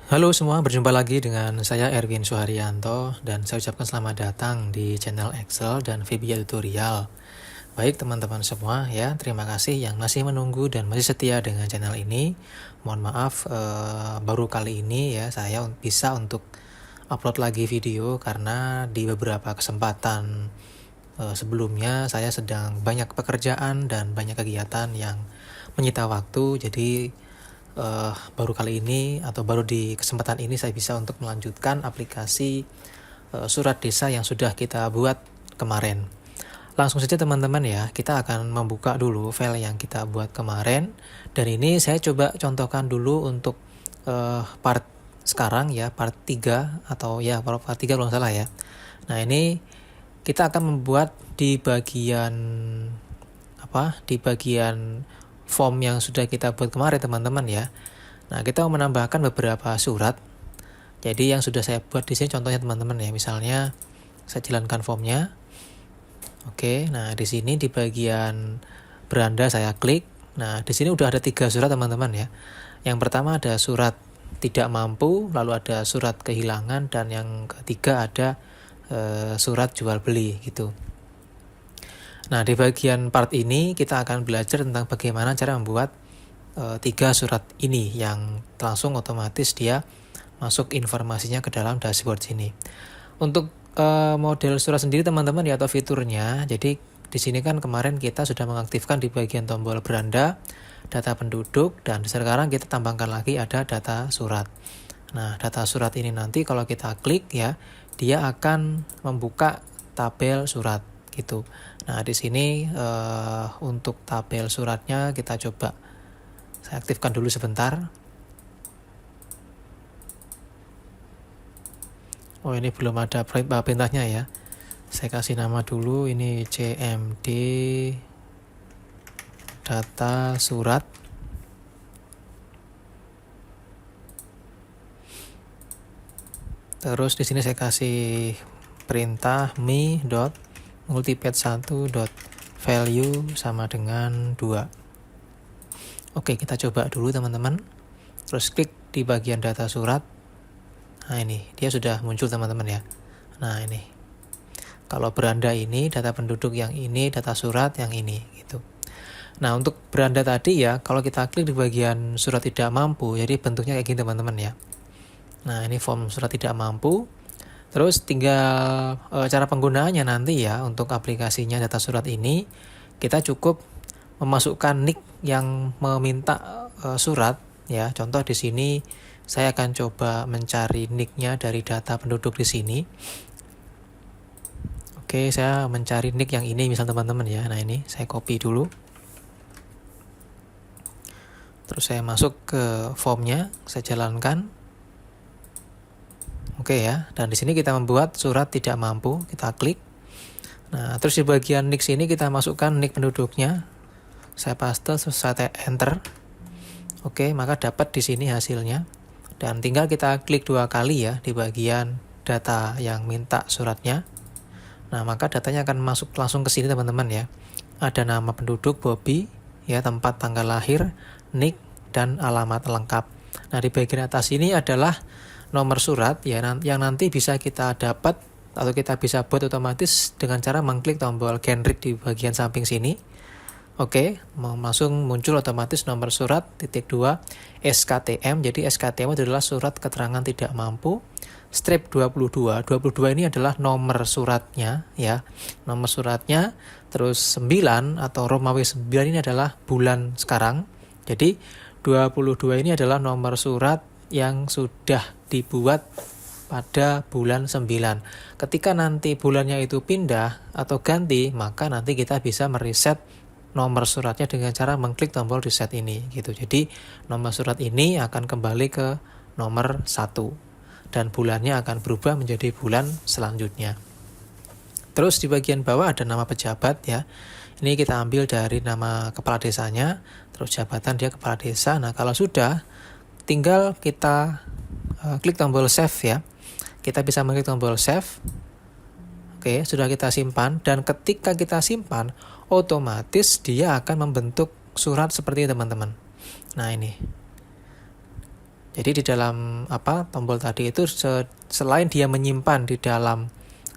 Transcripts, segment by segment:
Halo semua, berjumpa lagi dengan saya Erwin Suharyanto dan saya ucapkan selamat datang di channel Excel dan VBA Tutorial. Baik teman-teman semua ya, terima kasih yang masih menunggu dan masih setia dengan channel ini. Mohon maaf baru kali ini ya saya bisa untuk upload lagi video karena di beberapa kesempatan sebelumnya saya sedang banyak pekerjaan dan banyak kegiatan yang menyita waktu, jadi baru kali ini atau baru di kesempatan ini saya bisa untuk melanjutkan aplikasi surat desa yang sudah kita buat kemarin. Langsung saja teman-teman ya, kita akan membuka dulu file yang kita buat kemarin. Dan ini saya coba contohkan dulu untuk part sekarang ya, part 3 atau ya part 3 kalau nggak salah ya. Nah ini kita akan membuat di bagian form yang sudah kita buat kemarin teman-teman ya. Nah kita mau menambahkan beberapa surat. Jadi yang sudah saya buat di sini contohnya teman-teman ya. Misalnya saya jalankan formnya. Oke, nah di sini di bagian beranda saya klik. Nah di sini udah ada 3 surat teman-teman ya. Yang pertama ada surat tidak mampu, lalu ada surat kehilangan, dan yang ketiga ada surat jual beli gitu. Nah di bagian part ini kita akan belajar tentang bagaimana cara membuat 3 surat ini yang langsung otomatis dia masuk informasinya ke dalam dashboard sini. Untuk model surat sendiri teman-teman ya, atau fiturnya, jadi di sini kan kemarin kita sudah mengaktifkan di bagian tombol beranda data penduduk, dan sekarang kita tambahkan lagi ada data surat. Nah data surat ini nanti kalau kita klik ya, dia akan membuka tabel surat gitu. Nah di sini untuk tabel suratnya kita coba saya aktifkan dulu sebentar. Oh ini belum ada perintahnya ya. Saya kasih nama dulu, ini CMD data surat. Terus di sini saya kasih perintah mi.multipage1.value sama dengan 2. Oke, kita coba dulu teman-teman. Terus klik di bagian data surat. Nah ini, dia sudah muncul teman-teman ya. Nah ini, kalau beranda ini, data penduduk yang ini, data surat yang ini gitu. Nah untuk beranda tadi ya, kalau kita klik di bagian surat tidak mampu, jadi bentuknya kayak gini teman-teman ya. Nah ini form surat tidak mampu. Terus tinggal cara penggunaannya nanti ya, untuk aplikasinya data surat ini, kita cukup memasukkan nick yang meminta surat ya. Contoh di sini saya akan coba mencari nicknya dari data penduduk di sini. Oke, saya mencari nick yang ini misal teman-teman ya. Nah ini saya copy dulu. Terus saya masuk ke formnya, saya jalankan. Oke ya, dan di sini kita membuat surat tidak mampu, kita klik. Nah, terus di bagian nick sini kita masukkan nick penduduknya. Saya paste, terus saya enter. Oke, maka dapat di sini hasilnya. Dan tinggal kita klik 2 kali ya di bagian data yang minta suratnya. Nah, maka datanya akan masuk langsung ke sini teman-teman ya. Ada nama penduduk Bobby, ya, tempat tanggal lahir, nick, dan alamat lengkap. Nah, di bagian atas ini adalah nomor surat ya, yang nanti bisa kita dapat atau kita bisa buat otomatis dengan cara mengklik tombol generic di bagian samping sini. Oke, langsung muncul otomatis nomor surat _2 SKTM. Jadi SKTM adalah surat keterangan tidak mampu. Strip 22. 22 ini adalah nomor suratnya ya. Nomor suratnya. Terus 9 atau Romawi 9 ini adalah bulan sekarang. Jadi 22 ini adalah nomor surat yang sudah dibuat pada bulan 9. Ketika nanti bulannya itu pindah atau ganti, maka nanti kita bisa mereset nomor suratnya dengan cara mengklik tombol reset ini gitu. Jadi nomor surat ini akan kembali ke nomor 1 dan bulannya akan berubah menjadi bulan selanjutnya. Terus di bagian bawah ada nama pejabat ya. Ini kita ambil dari nama kepala desanya, terus jabatan dia kepala desa. Nah kalau sudah, tinggal kita klik tombol save ya. Kita bisa mengklik tombol save. Oke, sudah kita simpan, dan ketika kita simpan, otomatis dia akan membentuk surat seperti ini teman-teman. Nah ini. Jadi di dalam tombol tadi itu selain dia menyimpan di dalam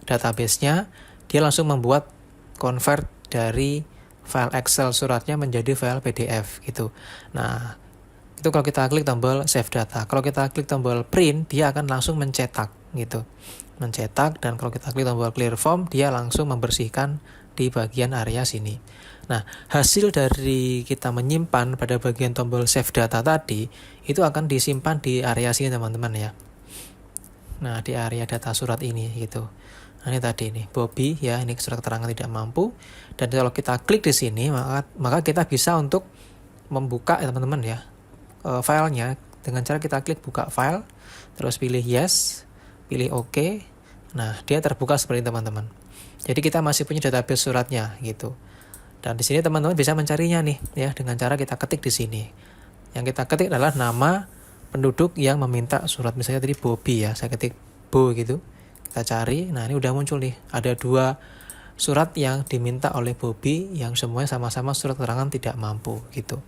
database-nya, dia langsung membuat convert dari file Excel suratnya menjadi file PDF gitu. Nah, itu kalau kita klik tombol save data. Kalau kita klik tombol print, dia akan langsung mencetak gitu. Mencetak, dan kalau kita klik tombol clear form, dia langsung membersihkan di bagian area sini. Nah, hasil dari kita menyimpan pada bagian tombol save data tadi, itu akan disimpan di area sini teman-teman ya. Nah, di area data surat ini gitu. Nah, ini tadi nih, Bobby ya, ini surat keterangan tidak mampu. Dan kalau kita klik di sini, maka kita bisa untuk membuka ya teman-teman ya, filenya dengan cara kita klik buka file, terus pilih yes, pilih OK. Nah, dia terbuka seperti ini teman-teman. Jadi kita masih punya database suratnya gitu. Dan di sini teman-teman bisa mencarinya nih ya dengan cara kita ketik di sini. Yang kita ketik adalah nama penduduk yang meminta surat. Misalnya tadi Bobby ya, saya ketik Bo gitu. Kita cari, nah ini udah muncul nih. Ada 2 surat yang diminta oleh Bobby yang semuanya sama-sama surat keterangan tidak mampu gitu.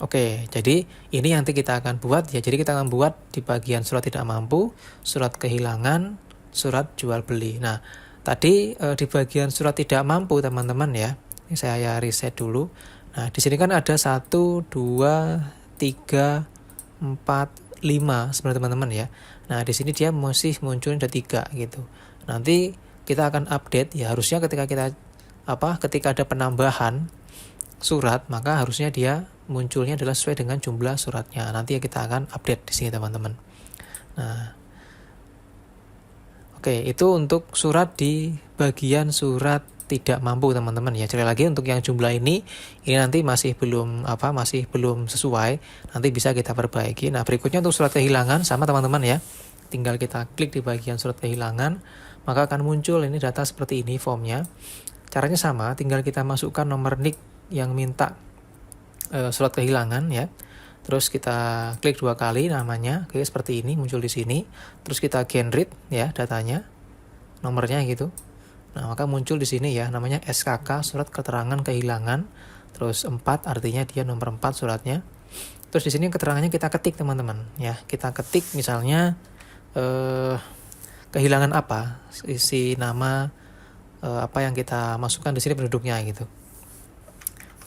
Oke, jadi ini nanti kita akan buat ya. Jadi kita akan buat di bagian surat tidak mampu, surat kehilangan, surat jual beli. Nah, tadi di bagian surat tidak mampu teman-teman ya. Ini saya reset dulu. Nah, di sini kan ada 1, 2, 3, 4, 5 sebenarnya teman-teman ya. Nah, di sini dia masih muncul ada 3 gitu. Nanti kita akan update ya, harusnya ketika ada penambahan surat, maka harusnya dia munculnya adalah sesuai dengan jumlah suratnya. Nanti kita akan update di sini teman-teman. Nah, oke, itu untuk surat di bagian surat tidak mampu teman-teman ya. Sekali lagi untuk yang jumlah ini nanti masih belum sesuai, nanti bisa kita perbaiki. Nah, berikutnya untuk surat kehilangan sama teman-teman ya. Tinggal kita klik di bagian surat kehilangan, maka akan muncul ini data seperti ini formnya. Caranya sama, tinggal kita masukkan nomor NIK yang minta surat kehilangan ya. Terus kita klik 2 kali namanya, oke seperti ini muncul di sini. Terus kita generate ya datanya, nomornya gitu. Nah, maka muncul di sini ya namanya SKK surat keterangan kehilangan. Terus 4 artinya dia nomor 4 suratnya. Terus di sini keterangannya kita ketik teman-teman ya. Kita ketik misalnya kehilangan apa, isi nama apa yang kita masukkan di sini penduduknya gitu.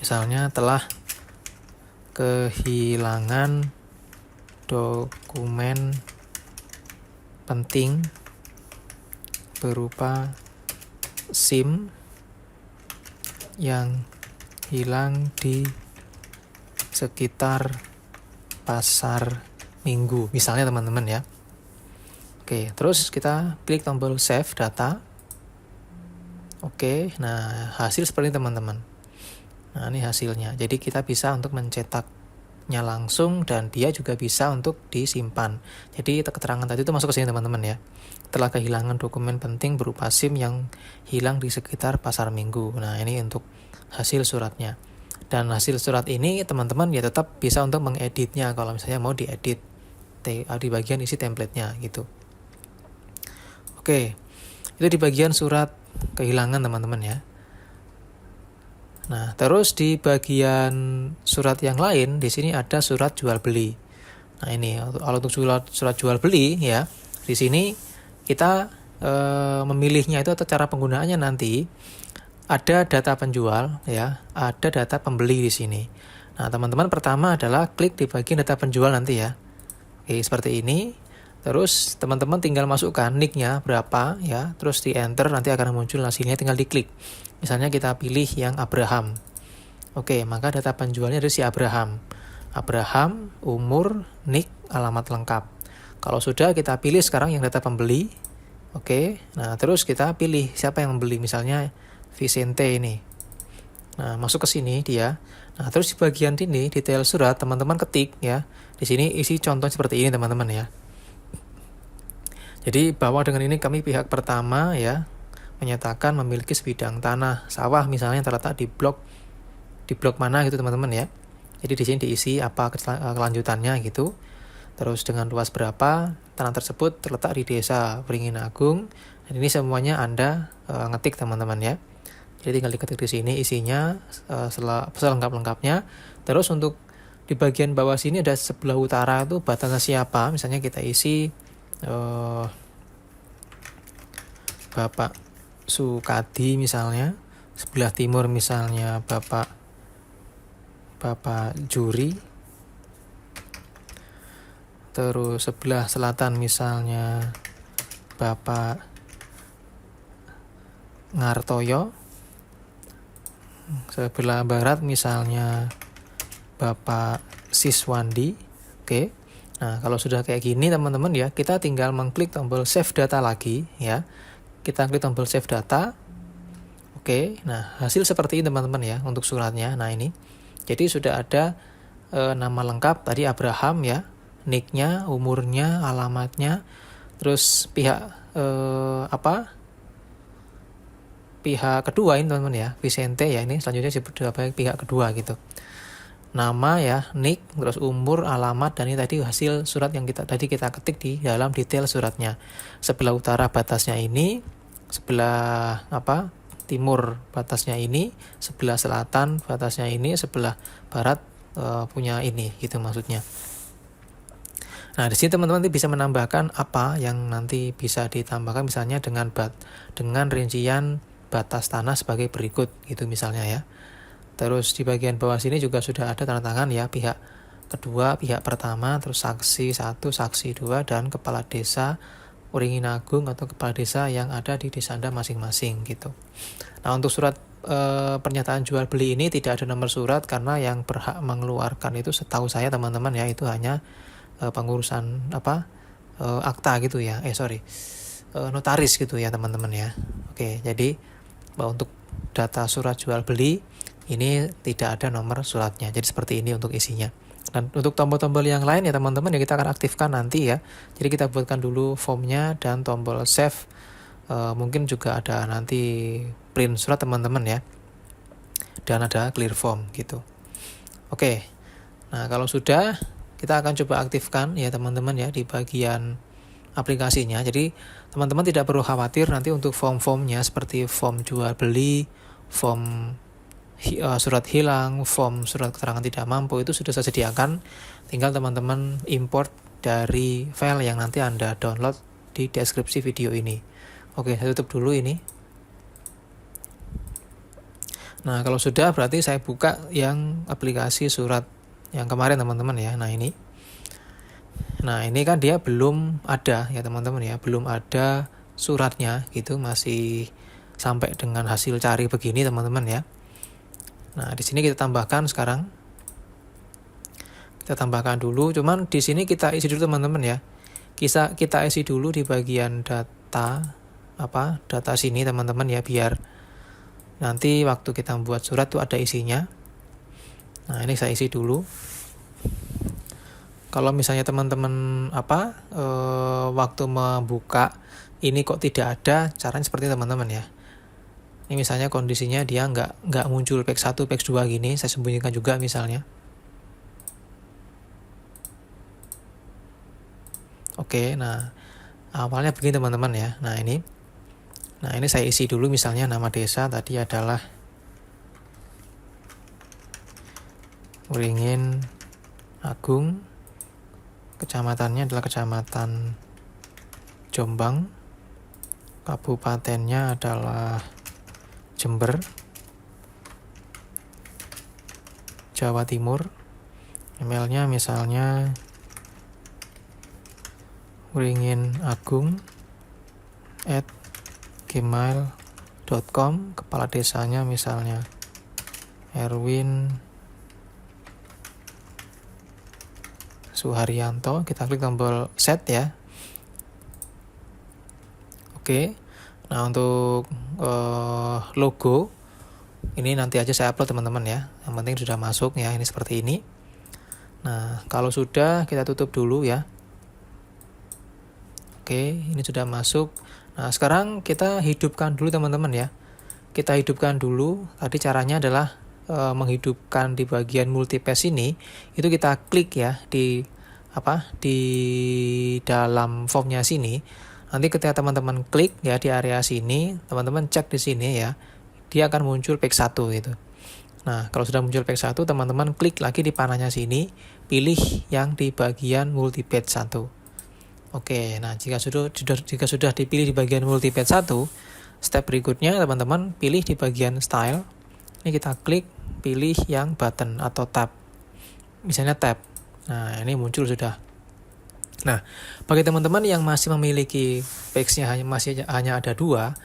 Misalnya telah kehilangan dokumen penting berupa SIM yang hilang di sekitar pasar Minggu, misalnya teman-teman ya. Oke, terus kita klik tombol save data. Oke, nah hasil seperti ini teman-teman. Nah, ini hasilnya. Jadi kita bisa untuk mencetaknya langsung dan dia juga bisa untuk disimpan. Jadi keterangan tadi itu masuk ke sini teman-teman ya. Telah kehilangan dokumen penting berupa SIM yang hilang di sekitar pasar Minggu. Nah, ini untuk hasil suratnya. Dan hasil surat ini teman-teman ya tetap bisa untuk mengeditnya kalau misalnya mau diedit di bagian isi template-nya gitu. Oke, itu di bagian surat kehilangan teman-teman ya. Nah, terus di bagian surat yang lain, di sini ada surat jual beli. Nah, ini kalau untuk surat jual beli ya, di sini kita memilihnya itu atau cara penggunaannya nanti ada data penjual ya, ada data pembeli di sini. Nah, teman-teman pertama adalah klik di bagian data penjual nanti ya. Oke, seperti ini. Terus teman-teman tinggal masukkan nick-nya berapa ya, terus di enter nanti akan muncul hasilnya, tinggal diklik. Misalnya kita pilih yang Abraham. Oke, maka data penjualnya dari si Abraham. Abraham, umur, nick, alamat lengkap. Kalau sudah kita pilih sekarang yang data pembeli. Oke, nah terus kita pilih siapa yang membeli, misalnya Vicente ini. Nah, masuk ke sini dia. Nah, terus di bagian ini detail surat teman-teman ketik ya. Di sini isi contoh seperti ini teman-teman ya. Jadi bahwa dengan ini kami pihak pertama ya menyatakan memiliki sebidang tanah sawah misalnya yang terletak di blok mana gitu teman-teman ya. Jadi di sini diisi apa kelanjutannya gitu. Terus dengan luas berapa, tanah tersebut terletak di desa Beringin Agung. Dan ini semuanya Anda ngetik teman-teman ya. Jadi tinggal diketik di sini isinya selengkap-lengkapnya. Terus untuk di bagian bawah sini ada sebelah utara itu batasnya siapa. Misalnya kita isi Bapak Sukadi misalnya, sebelah timur misalnya Bapak Juri, terus sebelah selatan misalnya Bapak Ngartoyo, sebelah barat misalnya Bapak Siswandi. Oke. Nah, kalau sudah kayak gini teman-teman ya, kita tinggal mengklik tombol save data lagi ya. Kita klik tombol save data. Oke. Nah, hasil seperti ini teman-teman ya untuk suratnya. Nah, ini. Jadi sudah ada nama lengkap tadi Abraham ya, nicknya, umurnya, alamatnya, terus pihak pihak kedua ini teman-teman ya, Vicente ya, ini selanjutnya disebut pihak kedua gitu. Nama ya, nick, terus umur, alamat, dan ini tadi hasil surat yang kita ketik di dalam detail suratnya. Sebelah utara batasnya ini, sebelah timur batasnya ini, sebelah selatan batasnya ini, sebelah barat punya ini gitu maksudnya. Nah, di sini teman-teman nanti bisa menambahkan apa yang nanti bisa ditambahkan, misalnya dengan rincian batas tanah sebagai berikut gitu misalnya ya. Terus di bagian bawah sini juga sudah ada tanda tangan ya, pihak kedua, pihak pertama, terus saksi 1, saksi 2, dan kepala desa Uringin Agung atau kepala desa yang ada di desa Anda masing-masing gitu. Nah, untuk surat pernyataan jual beli ini tidak ada nomor surat karena yang berhak mengeluarkan itu setahu saya teman-teman ya, itu hanya pengurusan akta gitu ya. Notaris gitu ya teman-teman ya. Oke, jadi untuk data surat jual beli ini tidak ada nomor suratnya. Jadi seperti ini untuk isinya. Dan untuk tombol-tombol yang lain ya teman-teman ya, kita akan aktifkan nanti ya. Jadi kita buatkan dulu formnya dan tombol save. Mungkin juga ada nanti print surat teman-teman ya. Dan ada clear form gitu. Oke. Nah, kalau sudah, kita akan coba aktifkan ya teman-teman ya di bagian aplikasinya. Jadi teman-teman tidak perlu khawatir nanti untuk form-formnya seperti form jual beli, form surat hilang, form surat keterangan tidak mampu, itu sudah saya sediakan. Tinggal teman-teman import dari file yang nanti Anda download di deskripsi video ini. Oke, saya tutup dulu ini. Nah, kalau sudah berarti saya buka yang aplikasi surat yang kemarin teman-teman ya. Nah, ini kan dia belum ada ya teman-teman ya, belum ada suratnya gitu, masih sampai dengan hasil cari begini teman-teman ya. Nah, di sini kita tambahkan sekarang. Kita tambahkan dulu, cuman di sini kita isi dulu teman-teman ya. Kita isi dulu di bagian data sini teman-teman ya, biar nanti waktu kita membuat surat tuh ada isinya. Nah, ini saya isi dulu. Kalau misalnya teman-teman waktu membuka ini kok tidak ada, caranya seperti teman-teman ya. Ini misalnya kondisinya dia nggak muncul page 1, page 2 gini, saya sembunyikan juga misalnya. Oke, nah awalnya begini teman-teman ya. Nah ini saya isi dulu misalnya nama desa tadi adalah Uringin Agung, kecamatannya adalah Kecamatan Jombang, kabupatennya adalah Jember, Jawa Timur. Emailnya misalnya uringinagung@gmail.com. Kepala desanya misalnya Erwin Suharyanto. Kita klik tombol set ya. Oke. Nah, untuk logo ini nanti aja saya upload teman-teman ya. Yang penting sudah masuk ya, ini seperti ini. Nah, kalau sudah kita tutup dulu ya. Oke, ini sudah masuk. Nah, sekarang kita hidupkan dulu teman-teman ya. Kita hidupkan dulu. Tadi caranya adalah menghidupkan di bagian multipass ini. Itu kita klik ya di dalam formnya sini. Nanti ketika teman-teman klik ya di area sini, teman-teman cek di sini ya, dia akan muncul page 1 gitu. Nah, kalau sudah muncul page 1, teman-teman klik lagi di panahnya sini, pilih yang di bagian multi page 1. Oke, nah jika sudah dipilih di bagian multi page 1, step berikutnya teman-teman pilih di bagian style. Ini kita klik, pilih yang button atau tab. Misalnya tab. Nah, ini muncul sudah. Nah, bagi teman-teman yang masih memiliki page-nya masih hanya ada 2,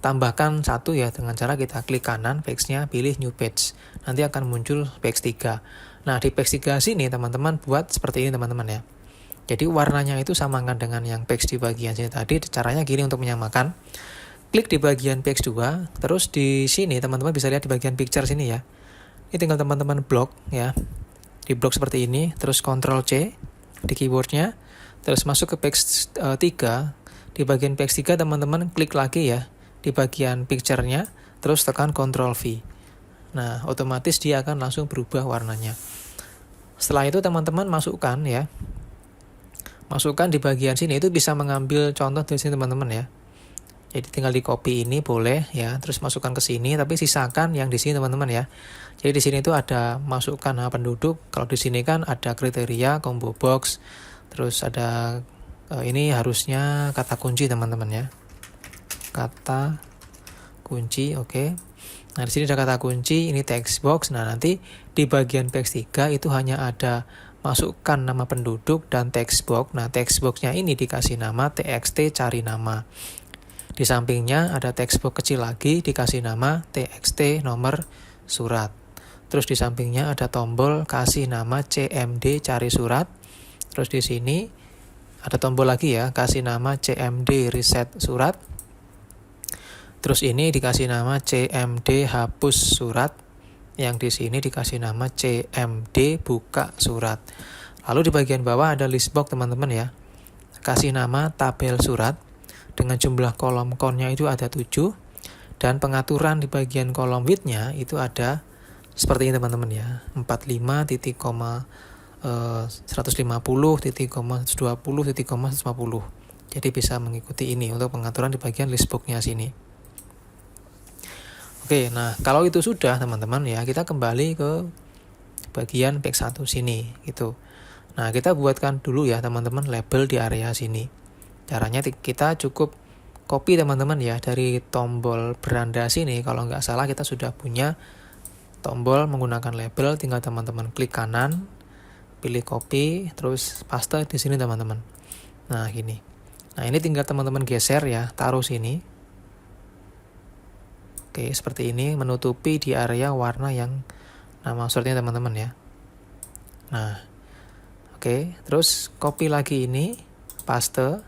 tambahkan 1 ya dengan cara kita klik kanan page-nya, pilih new page. Nanti akan muncul page 3. Nah, di page 3 sini teman-teman buat seperti ini teman-teman ya. Jadi warnanya itu samakan dengan yang page di bagian sini tadi. Caranya gini untuk menyamakan. Klik di bagian page 2, terus di sini teman-teman bisa lihat di bagian picture sini ya. Ini tinggal teman-teman blok ya. Di blok seperti ini, terus Ctrl C di keyboardnya, terus masuk ke page 3. Di bagian page 3 teman-teman klik lagi ya di bagian picture-nya, terus tekan Ctrl V. Nah, otomatis dia akan langsung berubah warnanya. Setelah itu teman-teman masukkan ya. Masukkan di bagian sini, itu bisa mengambil contoh dari sini teman-teman ya. Jadi tinggal di copy ini boleh ya, terus masukkan ke sini, tapi sisakan yang di sini teman-teman ya. Jadi di sini itu ada masukkan nama penduduk. Kalau di sini kan ada kriteria, combo box, terus ada ini harusnya kata kunci teman-teman ya. Kata kunci, oke. Nah, di sini ada kata kunci, ini text box. Nah, nanti di bagian page 3 itu hanya ada masukkan nama penduduk dan text box. Nah, text box-nya ini dikasih nama txt cari nama. Di sampingnya ada text box kecil lagi dikasih nama txt nomor surat. Terus di sampingnya ada tombol kasih nama cmd cari surat. Terus di sini ada tombol lagi ya, kasih nama cmd reset surat. Terus ini dikasih nama CMD hapus surat. Yang di sini dikasih nama CMD buka surat. Lalu di bagian bawah ada list box teman-teman ya. Kasih nama tabel surat. Dengan jumlah kolom count-nya itu ada 7. Dan pengaturan di bagian kolom width-nya itu ada seperti ini teman-teman ya. 45 titik, 150 titik, 120 titik, 150. Jadi bisa mengikuti ini untuk pengaturan di bagian list box-nya sini. Oke, nah kalau itu sudah teman-teman ya, kita kembali ke bagian page 1 sini gitu. Nah, kita buatkan dulu ya teman-teman label di area sini. Caranya kita cukup copy teman-teman ya dari tombol beranda sini. Kalau nggak salah kita sudah punya tombol menggunakan label, tinggal teman-teman klik kanan, pilih copy, terus paste di sini teman-teman. Nah, gini. Nah, ini tinggal teman-teman geser ya, taruh sini. Oke, seperti ini menutupi di area warna yang nama sortnya teman-teman ya. Nah, oke, terus copy lagi ini, paste,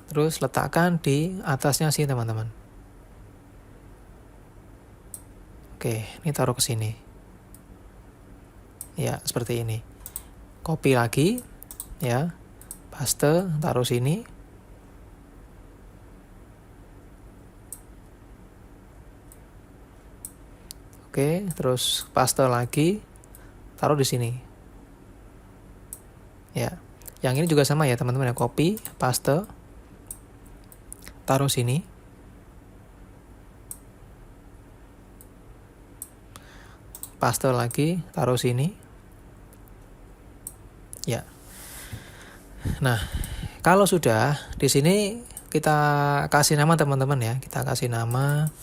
terus letakkan di atasnya sih teman-teman. Oke, ini taruh ke sini. Ya, seperti ini. Copy lagi, ya, paste, taruh sini. Oke, terus paste lagi, taruh di sini. Ya, yang ini juga sama ya teman-teman ya, copy, paste, taruh sini. Paste lagi, taruh sini. Ya. Nah, kalau sudah di sini kita kasih nama teman-teman ya, kita kasih nama.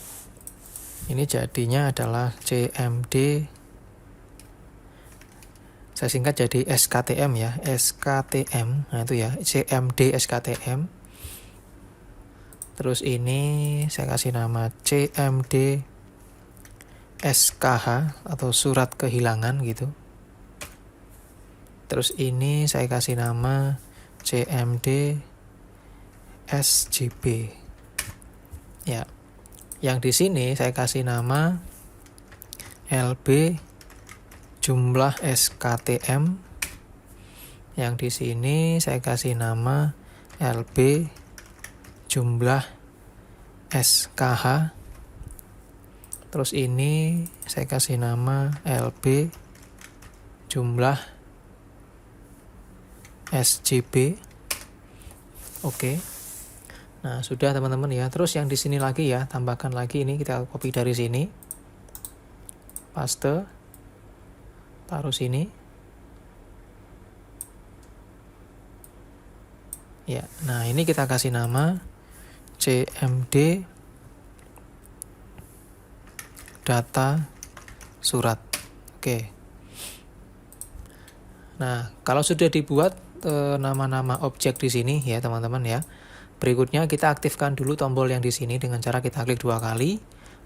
Ini jadinya adalah CMD, saya singkat jadi SKTM ya, SKTM, nah itu ya, CMD SKTM. Terus ini saya kasih nama CMD SKH atau surat kehilangan gitu. Terus ini saya kasih nama CMD SJB. Ya. Yang di sini saya kasih nama LB jumlah SKTM. Yang di sini saya kasih nama LB jumlah SKH. Terus ini saya kasih nama LB jumlah SJB. Oke. Nah, sudah teman-teman ya. Terus yang di sini lagi ya, tambahkan lagi ini, kita copy dari sini. paste, taruh sini. Ya, nah ini kita kasih nama CMD data surat. Oke. Nah, kalau sudah dibuat nama-nama objek di sini ya teman-teman ya. Berikutnya kita aktifkan dulu tombol yang di sini dengan cara kita klik 2 kali.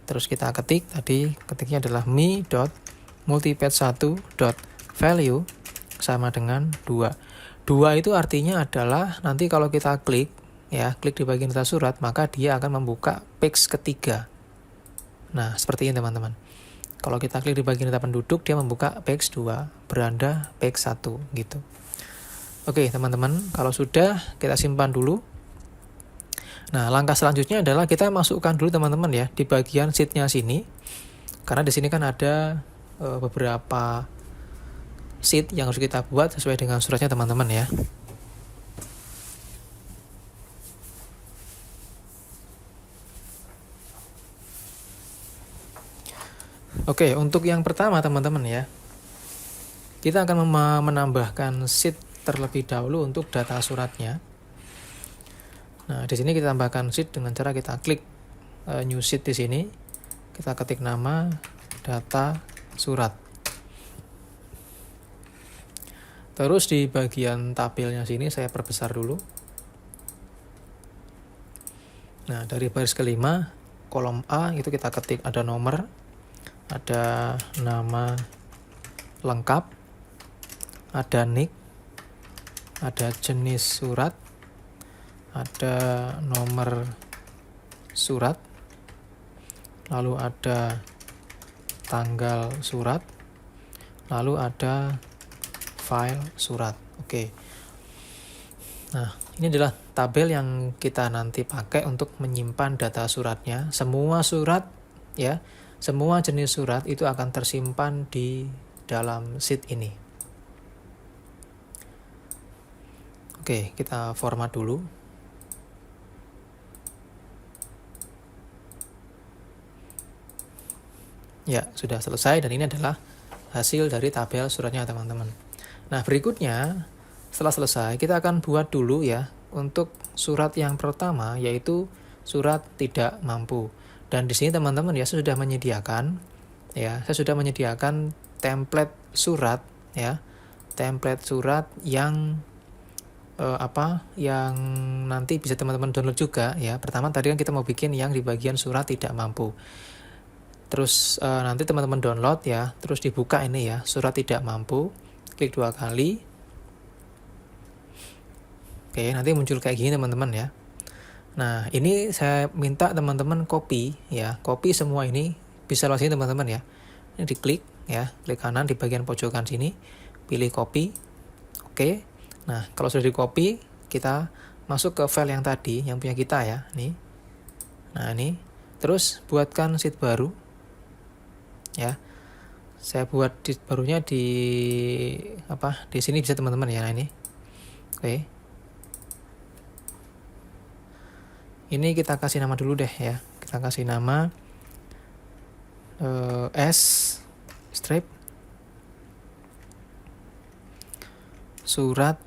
Terus kita ketik, tadi ketiknya adalah mi.multipage1.value sama dengan 2. 2 itu artinya adalah nanti kalau kita klik ya, klik di bagian data surat, maka dia akan membuka page ketiga. Nah, seperti ini teman-teman. Kalau kita klik di bagian data penduduk, dia membuka page 2, beranda page 1 gitu. Oke, teman-teman, kalau sudah kita simpan dulu. Nah, langkah selanjutnya adalah kita masukkan dulu teman-teman ya di bagian sheet-nya sini. Karena di sini kan ada beberapa sheet yang harus kita buat sesuai dengan suratnya teman-teman ya. Oke, untuk yang pertama teman-teman ya, kita akan menambahkan sheet terlebih dahulu untuk data suratnya. Nah, di sini kita tambahkan sheet dengan cara kita klik new sheet di sini. Kita ketik nama data surat. Terus di bagian tabelnya sini saya perbesar dulu. Nah, dari baris kelima, kolom A itu kita ketik ada nomor, ada nama lengkap, ada nick, ada jenis surat, ada nomor surat, lalu ada tanggal surat, lalu ada file surat. Oke. Nah, ini adalah tabel yang kita nanti pakai untuk menyimpan data suratnya. Semua surat ya, semua jenis surat itu akan tersimpan di dalam sheet ini. Oke, kita format dulu. Ya, sudah selesai dan ini adalah hasil dari tabel suratnya teman-teman. Nah, berikutnya setelah selesai kita akan buat dulu ya untuk surat yang pertama, yaitu surat tidak mampu. Dan di sini teman-teman ya saya sudah menyediakan template surat ya. Template surat yang yang nanti bisa teman-teman download juga ya. Pertama tadi kan kita mau bikin yang di bagian surat tidak mampu. Terus nanti teman-teman download ya, terus dibuka ini ya, surat tidak mampu, klik 2 kali. Oke, nanti muncul kayak gini teman-teman ya. Nah, ini saya minta teman-teman copy ya, copy semua ini, bisa lewat sini teman-teman ya. Ini diklik ya, klik kanan di bagian pojokan sini, pilih copy. Oke, nah kalau sudah di copy, kita masuk ke file yang tadi, yang punya kita ya, nih. Nah ini, terus buatkan sheet baru. Ya, saya buat barunya di sini bisa teman-teman ya. Nah ini, oke, ini kita kasih nama dulu deh ya. Kita kasih nama S strip surat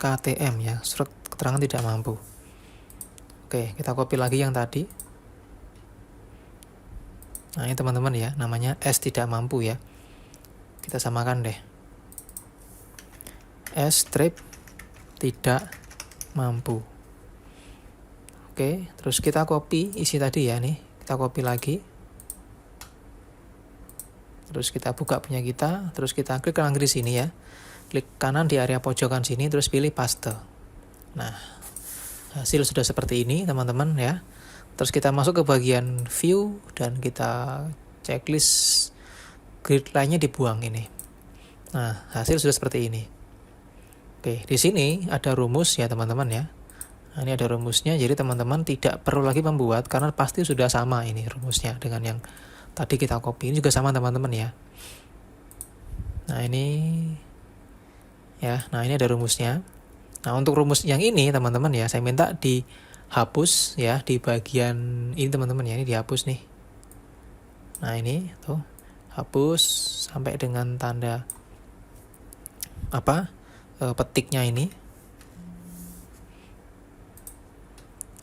KTM ya, surat keterangan tidak mampu. Oke, kita copy lagi yang tadi. Nah ini teman-teman ya, namanya S tidak mampu ya. Kita samakan deh. S strip tidak mampu. Oke, terus kita copy isi tadi ya nih. Kita copy lagi. Terus kita buka punya kita, terus kita klik kanan di sini ya. Klik kanan di area pojokan sini, terus pilih paste. Nah, hasil sudah seperti ini teman-teman ya. Terus kita masuk ke bagian view dan kita checklist, grid lainnya dibuang ini. Nah, hasil sudah seperti ini. Oke, di sini ada rumus ya teman-teman ya. Nah, ini ada rumusnya, jadi teman-teman tidak perlu lagi membuat karena pasti sudah sama ini rumusnya dengan yang tadi kita copy. Ini juga sama teman-teman ya. Nah, ini ya. Nah, ini ada rumusnya. Nah, untuk rumus yang ini teman-teman ya, saya minta dihapus ya di bagian ini teman-teman ya, ini dihapus nih. Nah ini tuh hapus sampai dengan tanda petiknya ini.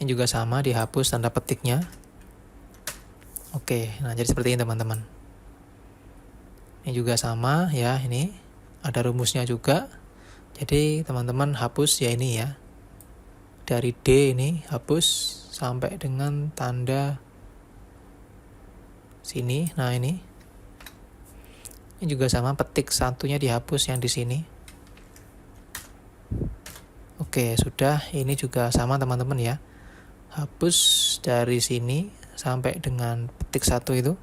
Ini juga sama, dihapus tanda petiknya. Oke, nah jadi seperti ini teman-teman. Ini juga sama ya, ini ada rumusnya juga. Jadi teman-teman hapus ya ini ya. Dari D ini hapus sampai dengan tanda sini. Nah ini juga sama, petik satunya dihapus yang di sini. Oke, sudah. Ini juga sama teman-teman ya. Hapus dari sini sampai dengan petik satu itu.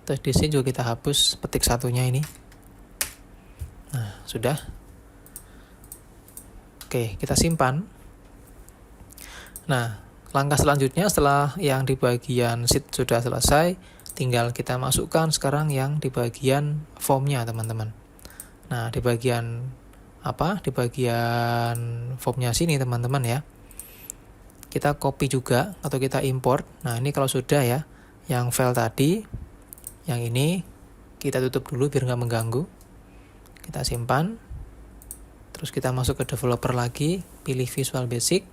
Terus di sini juga kita hapus petik satunya ini. Nah, sudah. Oke, kita simpan. Nah, langkah selanjutnya setelah yang di bagian sheet sudah selesai, tinggal kita masukkan sekarang yang di bagian formnya teman-teman. Nah, di bagian di bagian formnya sini teman-teman ya, kita copy juga atau kita import. Nah ini kalau sudah ya, yang file tadi, yang ini kita tutup dulu biar nggak mengganggu. Kita simpan, terus kita masuk ke developer lagi, pilih Visual Basic,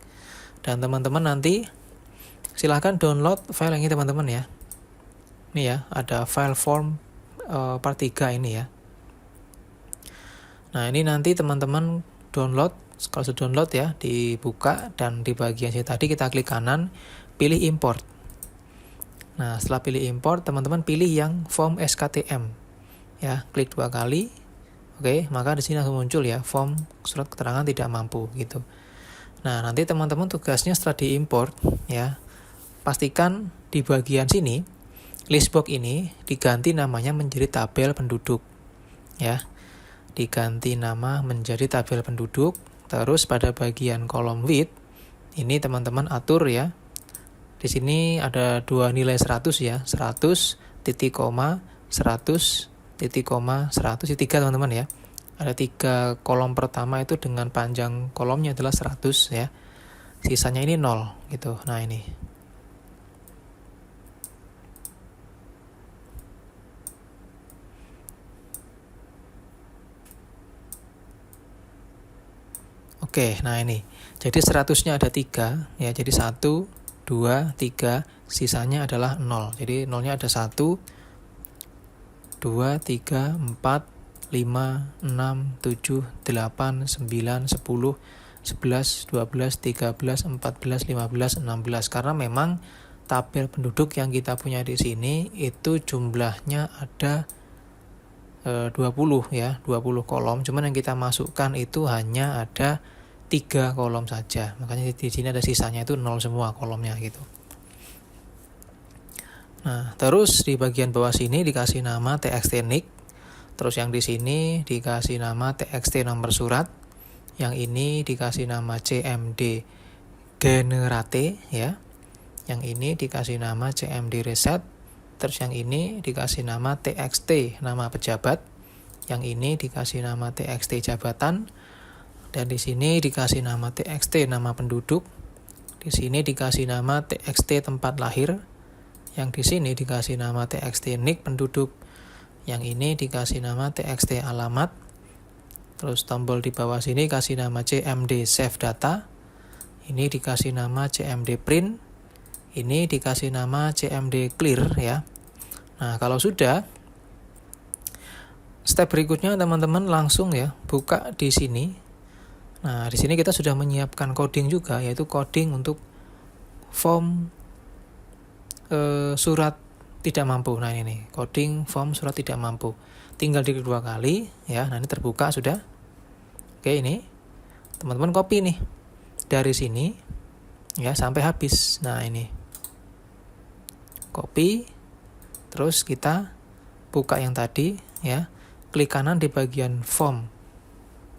dan teman-teman nanti silahkan download file ini teman-teman ya. Ini ya, ada file form part 3 ini ya. Nah ini nanti teman-teman download, kalau sudah download ya, dibuka dan di bagian sini tadi kita klik kanan, pilih import. Nah setelah pilih import, teman-teman pilih yang form SKTM ya, klik 2 kali. Oke, maka di sini langsung muncul ya, form surat keterangan tidak mampu gitu. Nah nanti teman-teman tugasnya setelah diimport ya, pastikan di bagian sini list box ini diganti namanya menjadi tabel penduduk ya. Diganti nama menjadi tabel penduduk. Terus pada bagian kolom width ini teman-teman atur ya. Di sini ada 2 nilai 100 ya, 100 titik koma 100 titik koma 100 ini 3 teman-teman ya. Ada 3 kolom pertama itu dengan panjang kolomnya adalah 100 ya. Sisanya ini 0 gitu. Nah ini. Oke, nah ini. Jadi 100-nya ada 3 ya. Jadi 1, 2, 3, sisanya adalah 0. Jadi 0-nya ada 1, 2, 3, 4, 5, 6, 7, 8, 9, 10, 11, 12, 13, 14, 15, 16. Karena memang tabel penduduk yang kita punya di sini itu jumlahnya ada 20 ya, 20 kolom. Cuman yang kita masukkan itu hanya ada 3 kolom saja. Makanya di sini ada sisanya itu 0 semua kolomnya gitu. Nah, terus di bagian bawah sini dikasih nama txt nick. Terus yang di sini dikasih nama txt nomor surat. Yang ini dikasih nama cmd generate ya. Yang ini dikasih nama cmd reset. Terus yang ini dikasih nama txt nama pejabat. Yang ini dikasih nama txt jabatan. Dan di sini dikasih nama txt nama penduduk. Di sini dikasih nama txt tempat lahir. Yang di sini dikasih nama txt nick penduduk. Yang ini dikasih nama txt alamat. Terus tombol di bawah sini kasih nama cmd save data. Ini dikasih nama cmd print. Ini dikasih nama cmd clear ya. Nah, kalau sudah, step berikutnya teman-teman langsung ya buka di sini. Nah, di sini kita sudah menyiapkan coding juga, yaitu coding untuk form surat tidak mampu. Nah, ini coding form surat tidak mampu. Tinggal diklik 2 kali ya. Nah, ini terbuka sudah. Oke, ini teman-teman copy nih dari sini ya sampai habis. Nah, ini copy. Terus kita buka yang tadi ya. Klik kanan di bagian form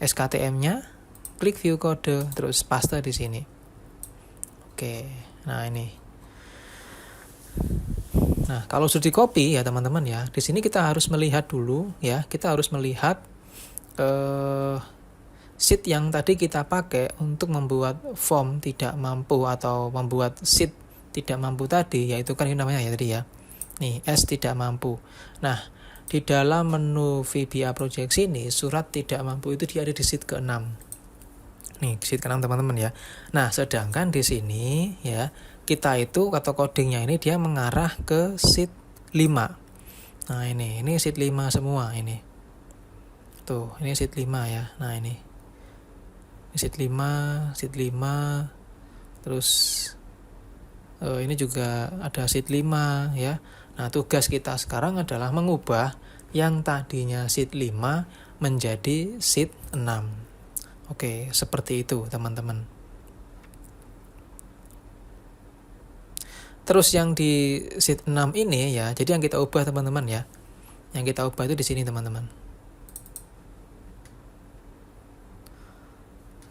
SKTM-nya. Klik view kode, terus paste di sini. Oke, nah ini. Nah, kalau sudah di-copy ya teman-teman ya, di sini kita harus melihat dulu ya, kita harus melihat sheet yang tadi kita pakai untuk membuat form tidak mampu atau membuat sheet tidak mampu tadi, yaitu kan ini namanya ya tadi ya. Nih, S tidak mampu. Nah, di dalam menu VBA Project sini, surat tidak mampu itu dia ada di sheet ke-6. Nih, sheet ke-6 teman-teman ya. Nah, sedangkan di sini ya, kita itu atau codingnya ini dia mengarah ke sheet 5. Nah, ini sheet 5 semua ini. Tuh, ini sheet 5 ya. Nah, ini sheet 5, terus ini juga ada sheet 5 ya. Nah, tugas kita sekarang adalah mengubah yang tadinya sheet 5 menjadi sheet 6. Oke, seperti itu teman-teman. Terus yang di sheet 6 ini ya, jadi yang kita ubah teman-teman ya. Yang kita ubah itu di sini teman-teman.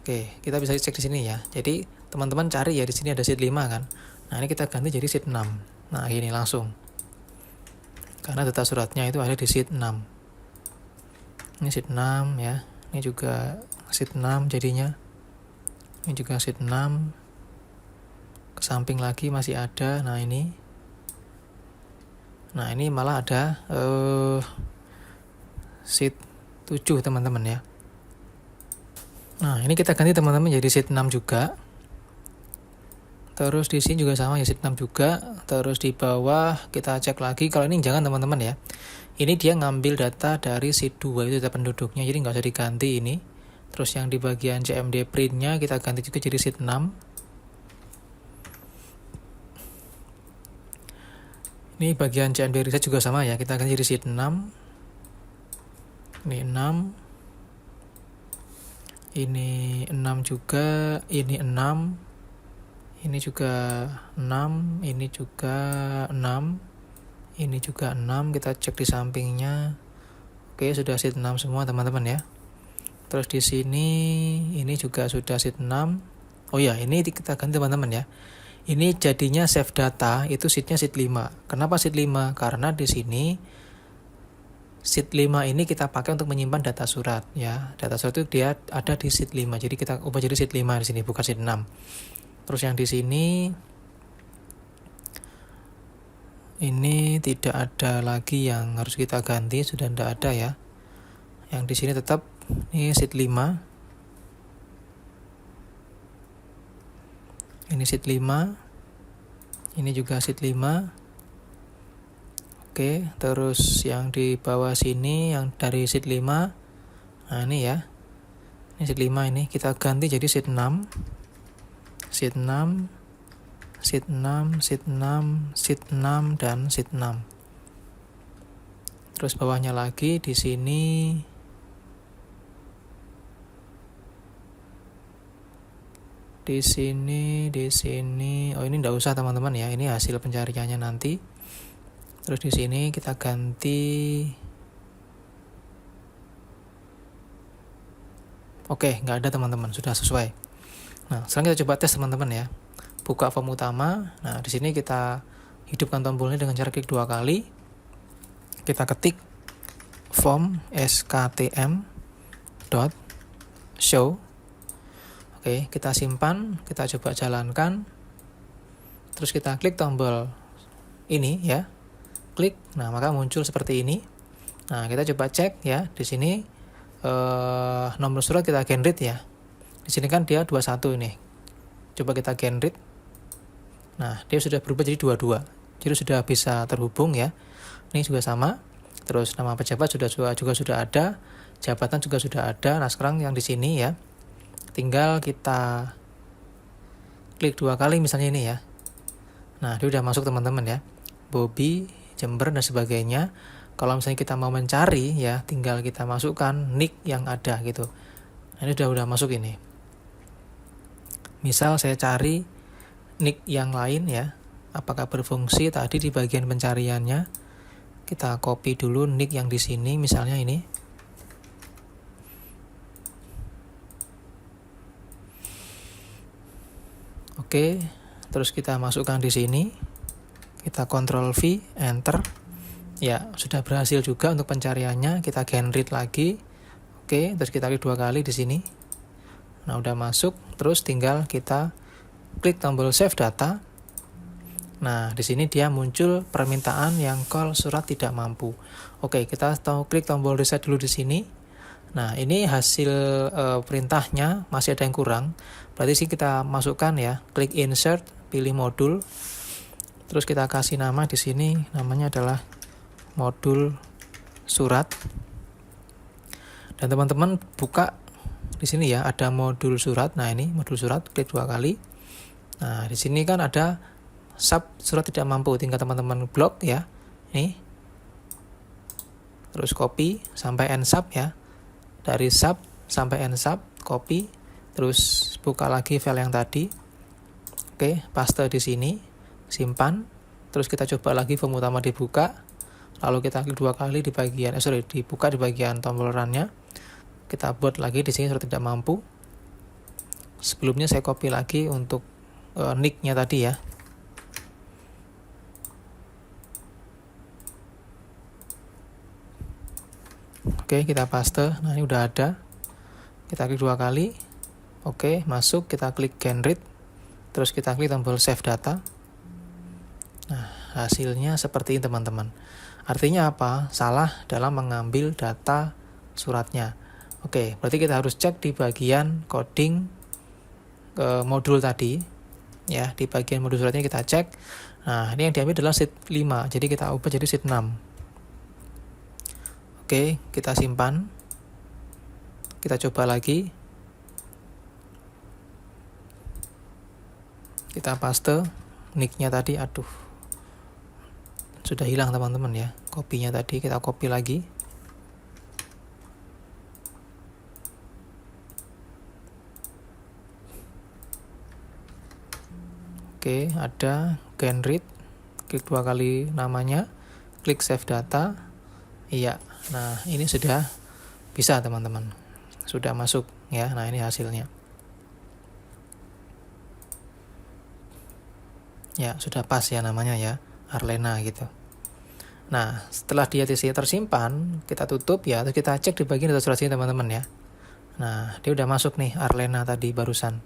Oke, kita bisa cek di sini ya. Jadi teman-teman cari ya, di sini ada sheet 5 kan. Nah, ini kita ganti jadi sheet 6. Nah, ini langsung. Karena data suratnya itu ada di sheet 6. Ini sheet 6 ya. Ini juga sheet 6 jadinya. Ini juga sheet 6. Ke samping lagi masih ada. Nah, ini. Nah, ini malah ada sheet 7 teman-teman ya. Nah, ini kita ganti teman-teman jadi sheet 6 juga. Terus di sini juga sama ya, sheet 6 juga. Terus di bawah kita cek lagi. Kalau ini jangan teman-teman ya. Ini dia ngambil data dari sheet 2, itu data penduduknya. Jadi nggak usah diganti ini. Terus yang di bagian CMD printnya kita ganti juga jadi sheet 6. Ini bagian CMD research juga sama ya. Kita ganti jadi sheet 6. Ini 6. Ini 6 juga. Ini 6. Ini juga 6, ini juga 6, ini juga 6, kita cek di sampingnya. Oke, sudah sheet 6 semua teman-teman ya. Terus di sini, ini juga sudah sheet 6. Oh ya, ini kita ganti teman-teman ya. Ini jadinya save data, itu sheetnya sheet 5. Kenapa sheet 5? Karena di sini, sheet 5 ini kita pakai untuk menyimpan data surat ya. Data surat itu dia ada di sheet 5, jadi kita ubah jadi sheet 5 di sini, bukan sheet 6. Terus yang di sini ini tidak ada lagi yang harus kita ganti, sudah tidak ada ya. Yang di sini tetap ini sheet 5. Ini sheet 5. Ini juga sheet 5. Oke, terus yang di bawah sini yang dari sheet 5. Nah, ini ya. Ini sheet 5 ini kita ganti jadi sheet 6. Sheet 6, sheet 6, sheet 6, sheet 6, dan sheet 6. Terus bawahnya lagi di sini. Di sini. Oh, ini enggak usah teman-teman ya. Ini hasil pencariannya nanti. Terus di sini kita ganti. Oke, enggak ada teman-teman, sudah sesuai. Nah, sekarang kita coba tes teman-teman ya. Buka form utama. Nah, di sini kita hidupkan tombolnya dengan cara klik 2 kali. Kita ketik form sktm.show. Oke, kita simpan, kita coba jalankan. Terus kita klik tombol ini ya. Klik. Nah, maka muncul seperti ini. Nah, kita coba cek ya. Di sini nomor surat kita generate ya. Di sini kan dia 21 ini. Coba kita generate. Nah, dia sudah berubah jadi 22. Jadi sudah bisa terhubung ya. Ini juga sama. Terus nama pejabat juga sudah ada. Jabatan juga sudah ada. Nah, sekarang yang di sini ya. Tinggal kita klik 2 kali misalnya ini ya. Nah, dia udah masuk teman-teman ya. Bobby, Jember dan sebagainya. Kalau misalnya kita mau mencari ya, tinggal kita masukkan nick yang ada gitu. Nah, ini udah masuk ini. Misal saya cari nick yang lain ya, apakah berfungsi tadi di bagian pencariannya. Kita copy dulu nick yang di sini, misalnya ini. Oke, terus kita masukkan di sini. Kita Ctrl V, Enter. Ya, sudah berhasil juga untuk pencariannya. Kita generate lagi. Oke, terus kita klik 2 kali di sini. Nah, udah masuk. Terus tinggal kita klik tombol save data. Nah, di sini dia muncul permintaan yang call surat tidak mampu. Oke, kita klik tombol reset dulu di sini. Nah, ini hasil perintahnya masih ada yang kurang. Berarti sih kita masukkan ya, klik insert, pilih modul. Terus kita kasih nama di sini, namanya adalah modul surat. Dan teman-teman buka di sini ya, ada modul surat. Nah, ini modul surat, klik 2 kali. Nah, di sini kan ada sub surat tidak mampu, tinggal teman-teman blok ya. Nih. Terus copy sampai end sub ya. Dari sub sampai end sub, copy, terus buka lagi file yang tadi. Oke, paste di sini, simpan. Terus kita coba lagi form utama dibuka. Lalu kita klik 2 kali di bagian dibuka di bagian tombol run-nya. Kita buat lagi di sini surat tidak mampu. Sebelumnya saya copy lagi untuk nick-nya tadi ya. Oke, kita paste. Nah, ini udah ada. Kita klik 2 kali. Oke, masuk. Kita klik generate. Terus kita klik tombol save data. Nah, hasilnya seperti ini teman-teman. Artinya apa? Salah dalam mengambil data suratnya. Oke, berarti kita harus cek di bagian coding modul tadi. Ya, di bagian modul suratnya kita cek. Nah, ini yang diambil adalah sheet 5. Jadi kita ubah jadi sheet 6. Oke, kita simpan. Kita coba lagi. Kita paste nick-nya tadi. Aduh. Sudah hilang teman-teman ya. Kopinya tadi kita copy lagi. Oke, ada generate. Klik 2 kali namanya. Klik save data. Iya. Nah, ini sudah bisa teman-teman. Sudah masuk ya. Nah, ini hasilnya. Ya, sudah pas ya namanya ya. Arlena gitu. Nah, setelah dia tersimpan, kita tutup ya. Terus kita cek di bagian data surat sini teman-teman ya. Nah, dia udah masuk nih Arlena tadi barusan.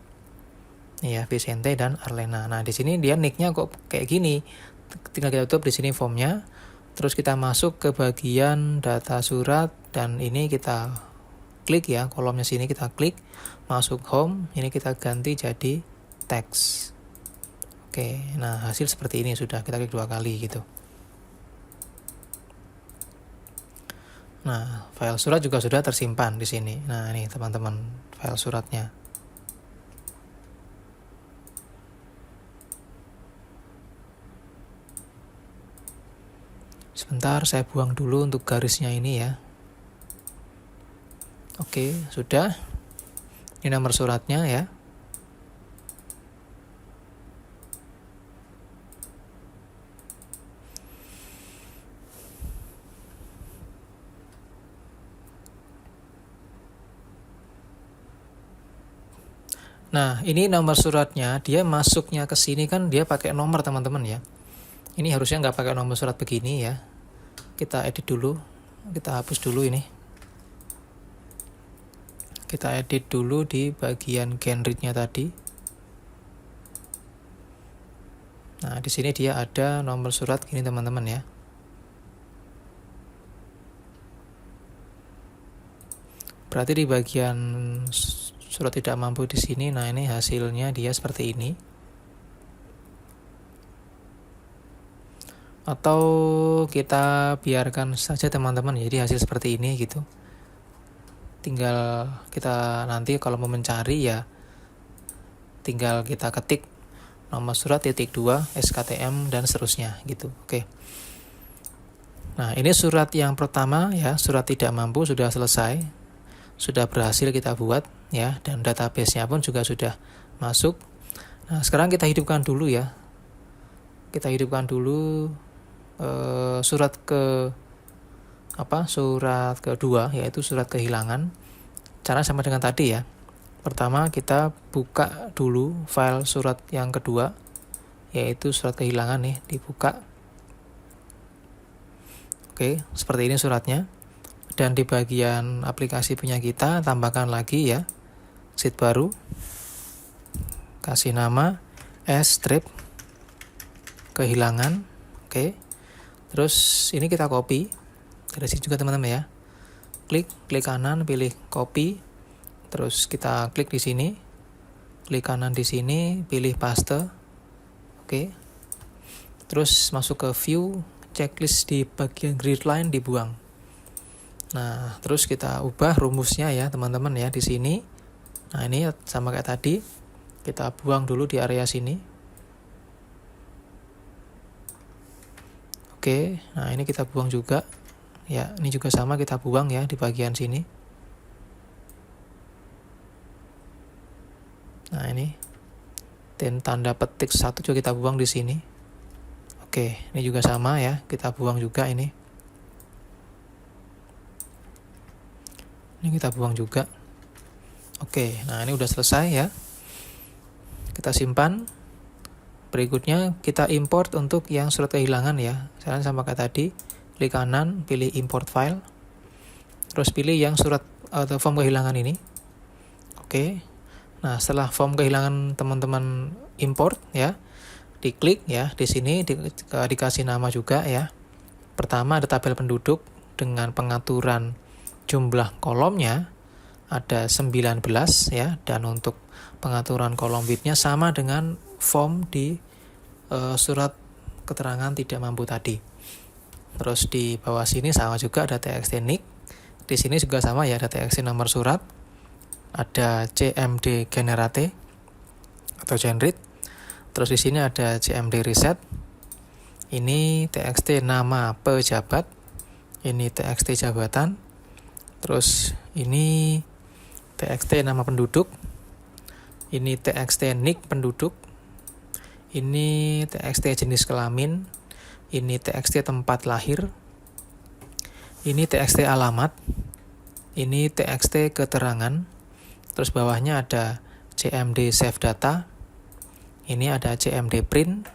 Iya, Vicente dan Arlena. Nah, di sini dia nick-nya kok kayak gini. Tinggal kita tutup di sini formnya. Terus kita masuk ke bagian data surat dan ini kita klik ya, kolomnya sini kita klik, masuk home, ini kita ganti jadi teks. Oke, nah hasil seperti ini sudah kita klik 2 kali gitu. Nah, file surat juga sudah tersimpan di sini. Nah, ini teman-teman file suratnya. Sebentar, saya buang dulu untuk garisnya ini ya. Oke, sudah. Ini nomor suratnya ya. Nah, ini nomor suratnya, dia masuknya ke sini kan dia pakai nomor teman-teman ya. Ini harusnya nggak pakai nomor surat begini ya. Kita edit dulu, kita hapus dulu ini. Kita edit dulu di bagian generate-nya tadi. Nah, di sini dia ada nomor surat gini teman-teman ya. Berarti di bagian surat tidak mampu di sini, nah ini hasilnya dia seperti ini. Atau kita biarkan saja teman-teman, jadi hasil seperti ini gitu. Tinggal kita nanti kalau mau mencari ya tinggal kita ketik nomor surat .2 SKTM dan seterusnya gitu. Oke. Nah, ini surat yang pertama ya, surat tidak mampu sudah selesai. Sudah berhasil kita buat ya, dan database-nya pun juga sudah masuk. Nah, sekarang kita hidupkan dulu ya. Kita hidupkan dulu surat kedua yaitu surat kehilangan. Cara sama dengan tadi ya. Pertama kita buka dulu file surat yang kedua yaitu surat kehilangan nih, dibuka. Oke, seperti ini suratnya. Dan di bagian aplikasi punya kita tambahkan lagi ya sheet baru. Kasih nama S strip kehilangan. Oke. Terus ini kita copy dari sini juga teman-teman ya. Klik kanan, pilih copy. Terus kita klik di sini. Klik kanan di sini, pilih paste. Oke. Terus masuk ke view, checklist di bagian grid line dibuang. Nah, terus kita ubah rumusnya ya teman-teman ya di sini. Nah, ini sama kayak tadi. Kita buang dulu di area sini. Oke, nah ini kita buang juga. Ya, ini juga sama kita buang ya di bagian sini. Nah, ini. Dan tanda petik 1 juga kita buang di sini. Oke, ini juga sama ya, kita buang juga ini. Ini kita buang juga. Oke, nah ini udah selesai ya. Kita simpan. Berikutnya kita import untuk yang surat kehilangan ya. Caranya sama kayak tadi. Klik kanan, pilih import file. Terus pilih yang surat atau form kehilangan ini. Oke. Nah, setelah form kehilangan teman-teman import ya, diklik ya di sini dikasih nama juga ya. Pertama ada tabel penduduk dengan pengaturan jumlah kolomnya ada 19 ya, dan untuk pengaturan kolom width-nya sama dengan form di surat keterangan tidak mampu tadi. Terus di bawah sini sama juga ada txt nick. Di sini juga sama ya, ada txt nomor surat, ada cmd generate atau generate. Terus di sini ada cmd reset. Ini txt nama pejabat. Ini txt jabatan. Terus ini txt nama penduduk. Ini txt nick penduduk. Ini txt jenis kelamin. Ini txt tempat lahir. Ini txt alamat. Ini txt keterangan. Terus bawahnya ada cmd save data. Ini ada cmd print.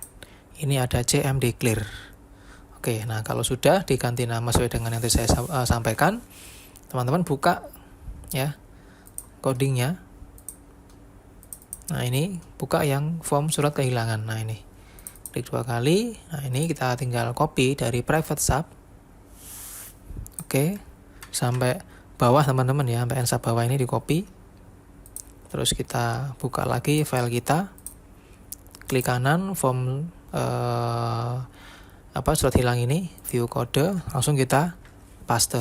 Ini ada cmd clear. Oke, nah kalau sudah diganti nama sesuai dengan yang tadi saya sampaikan, teman-teman buka ya codingnya. Nah, ini buka yang form surat kehilangan. Nah, ini klik 2 kali. Nah, ini kita tinggal copy dari private sub. Oke, sampai bawah teman-teman ya, sampai ensab bawah ini di copy. Terus kita buka lagi file kita. Klik kanan form surat hilang ini, view kode, langsung kita paste.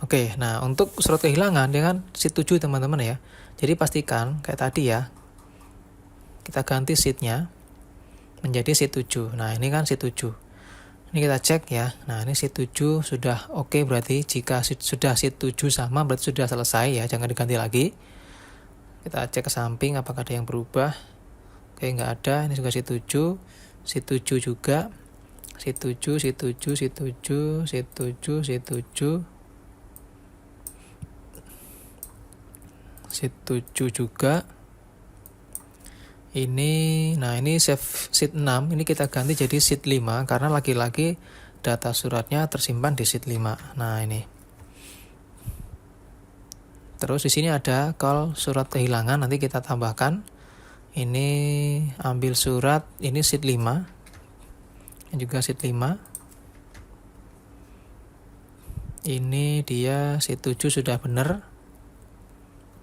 Oke, nah untuk surat kehilangan dengan sheet 7 teman-teman ya. Jadi pastikan kayak tadi ya, kita ganti sheet-nya menjadi sheet 7. Nah, ini kan sheet 7. Ini kita cek ya. Nah, ini sheet 7 sudah oke, berarti jika sudah sheet 7 sama berarti sudah selesai ya, jangan diganti lagi. Kita cek ke samping apakah ada yang berubah. Oke, nggak ada. Ini juga sheet 7. Sheet 7 juga. Sheet 7, sheet 7, sheet 7, sheet 7, sheet 7. Sheet 7 juga. Ini, nah ini save sheet 6, ini kita ganti jadi sheet 5 karena lagi-lagi data suratnya tersimpan di sheet 5. Nah, ini. Terus di sini ada call surat kehilangan, nanti kita tambahkan. Ini ambil surat, ini sheet 5. Ini juga sheet 5. Ini dia sheet 7 sudah benar.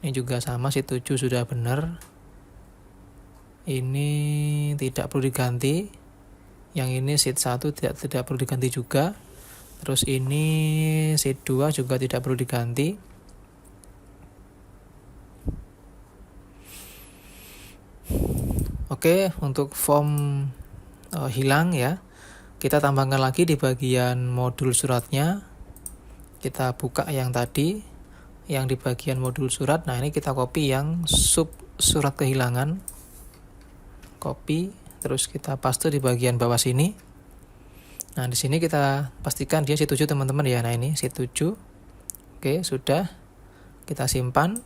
Ini juga sama, sheet 7 sudah benar. Ini tidak perlu diganti. Yang ini sheet 1 tidak perlu diganti juga. Terus ini sheet 2 juga tidak perlu diganti. Oke, untuk form hilang ya. Kita tambahkan lagi di bagian modul suratnya. Kita buka yang tadi, yang di bagian modul surat. Nah, ini kita copy yang sub surat kehilangan. Copy, terus kita paste di bagian bawah sini. Nah, di sini kita pastikan dia sheet 7 teman-teman ya. Nah, ini sheet 7. Oke, sudah. Kita simpan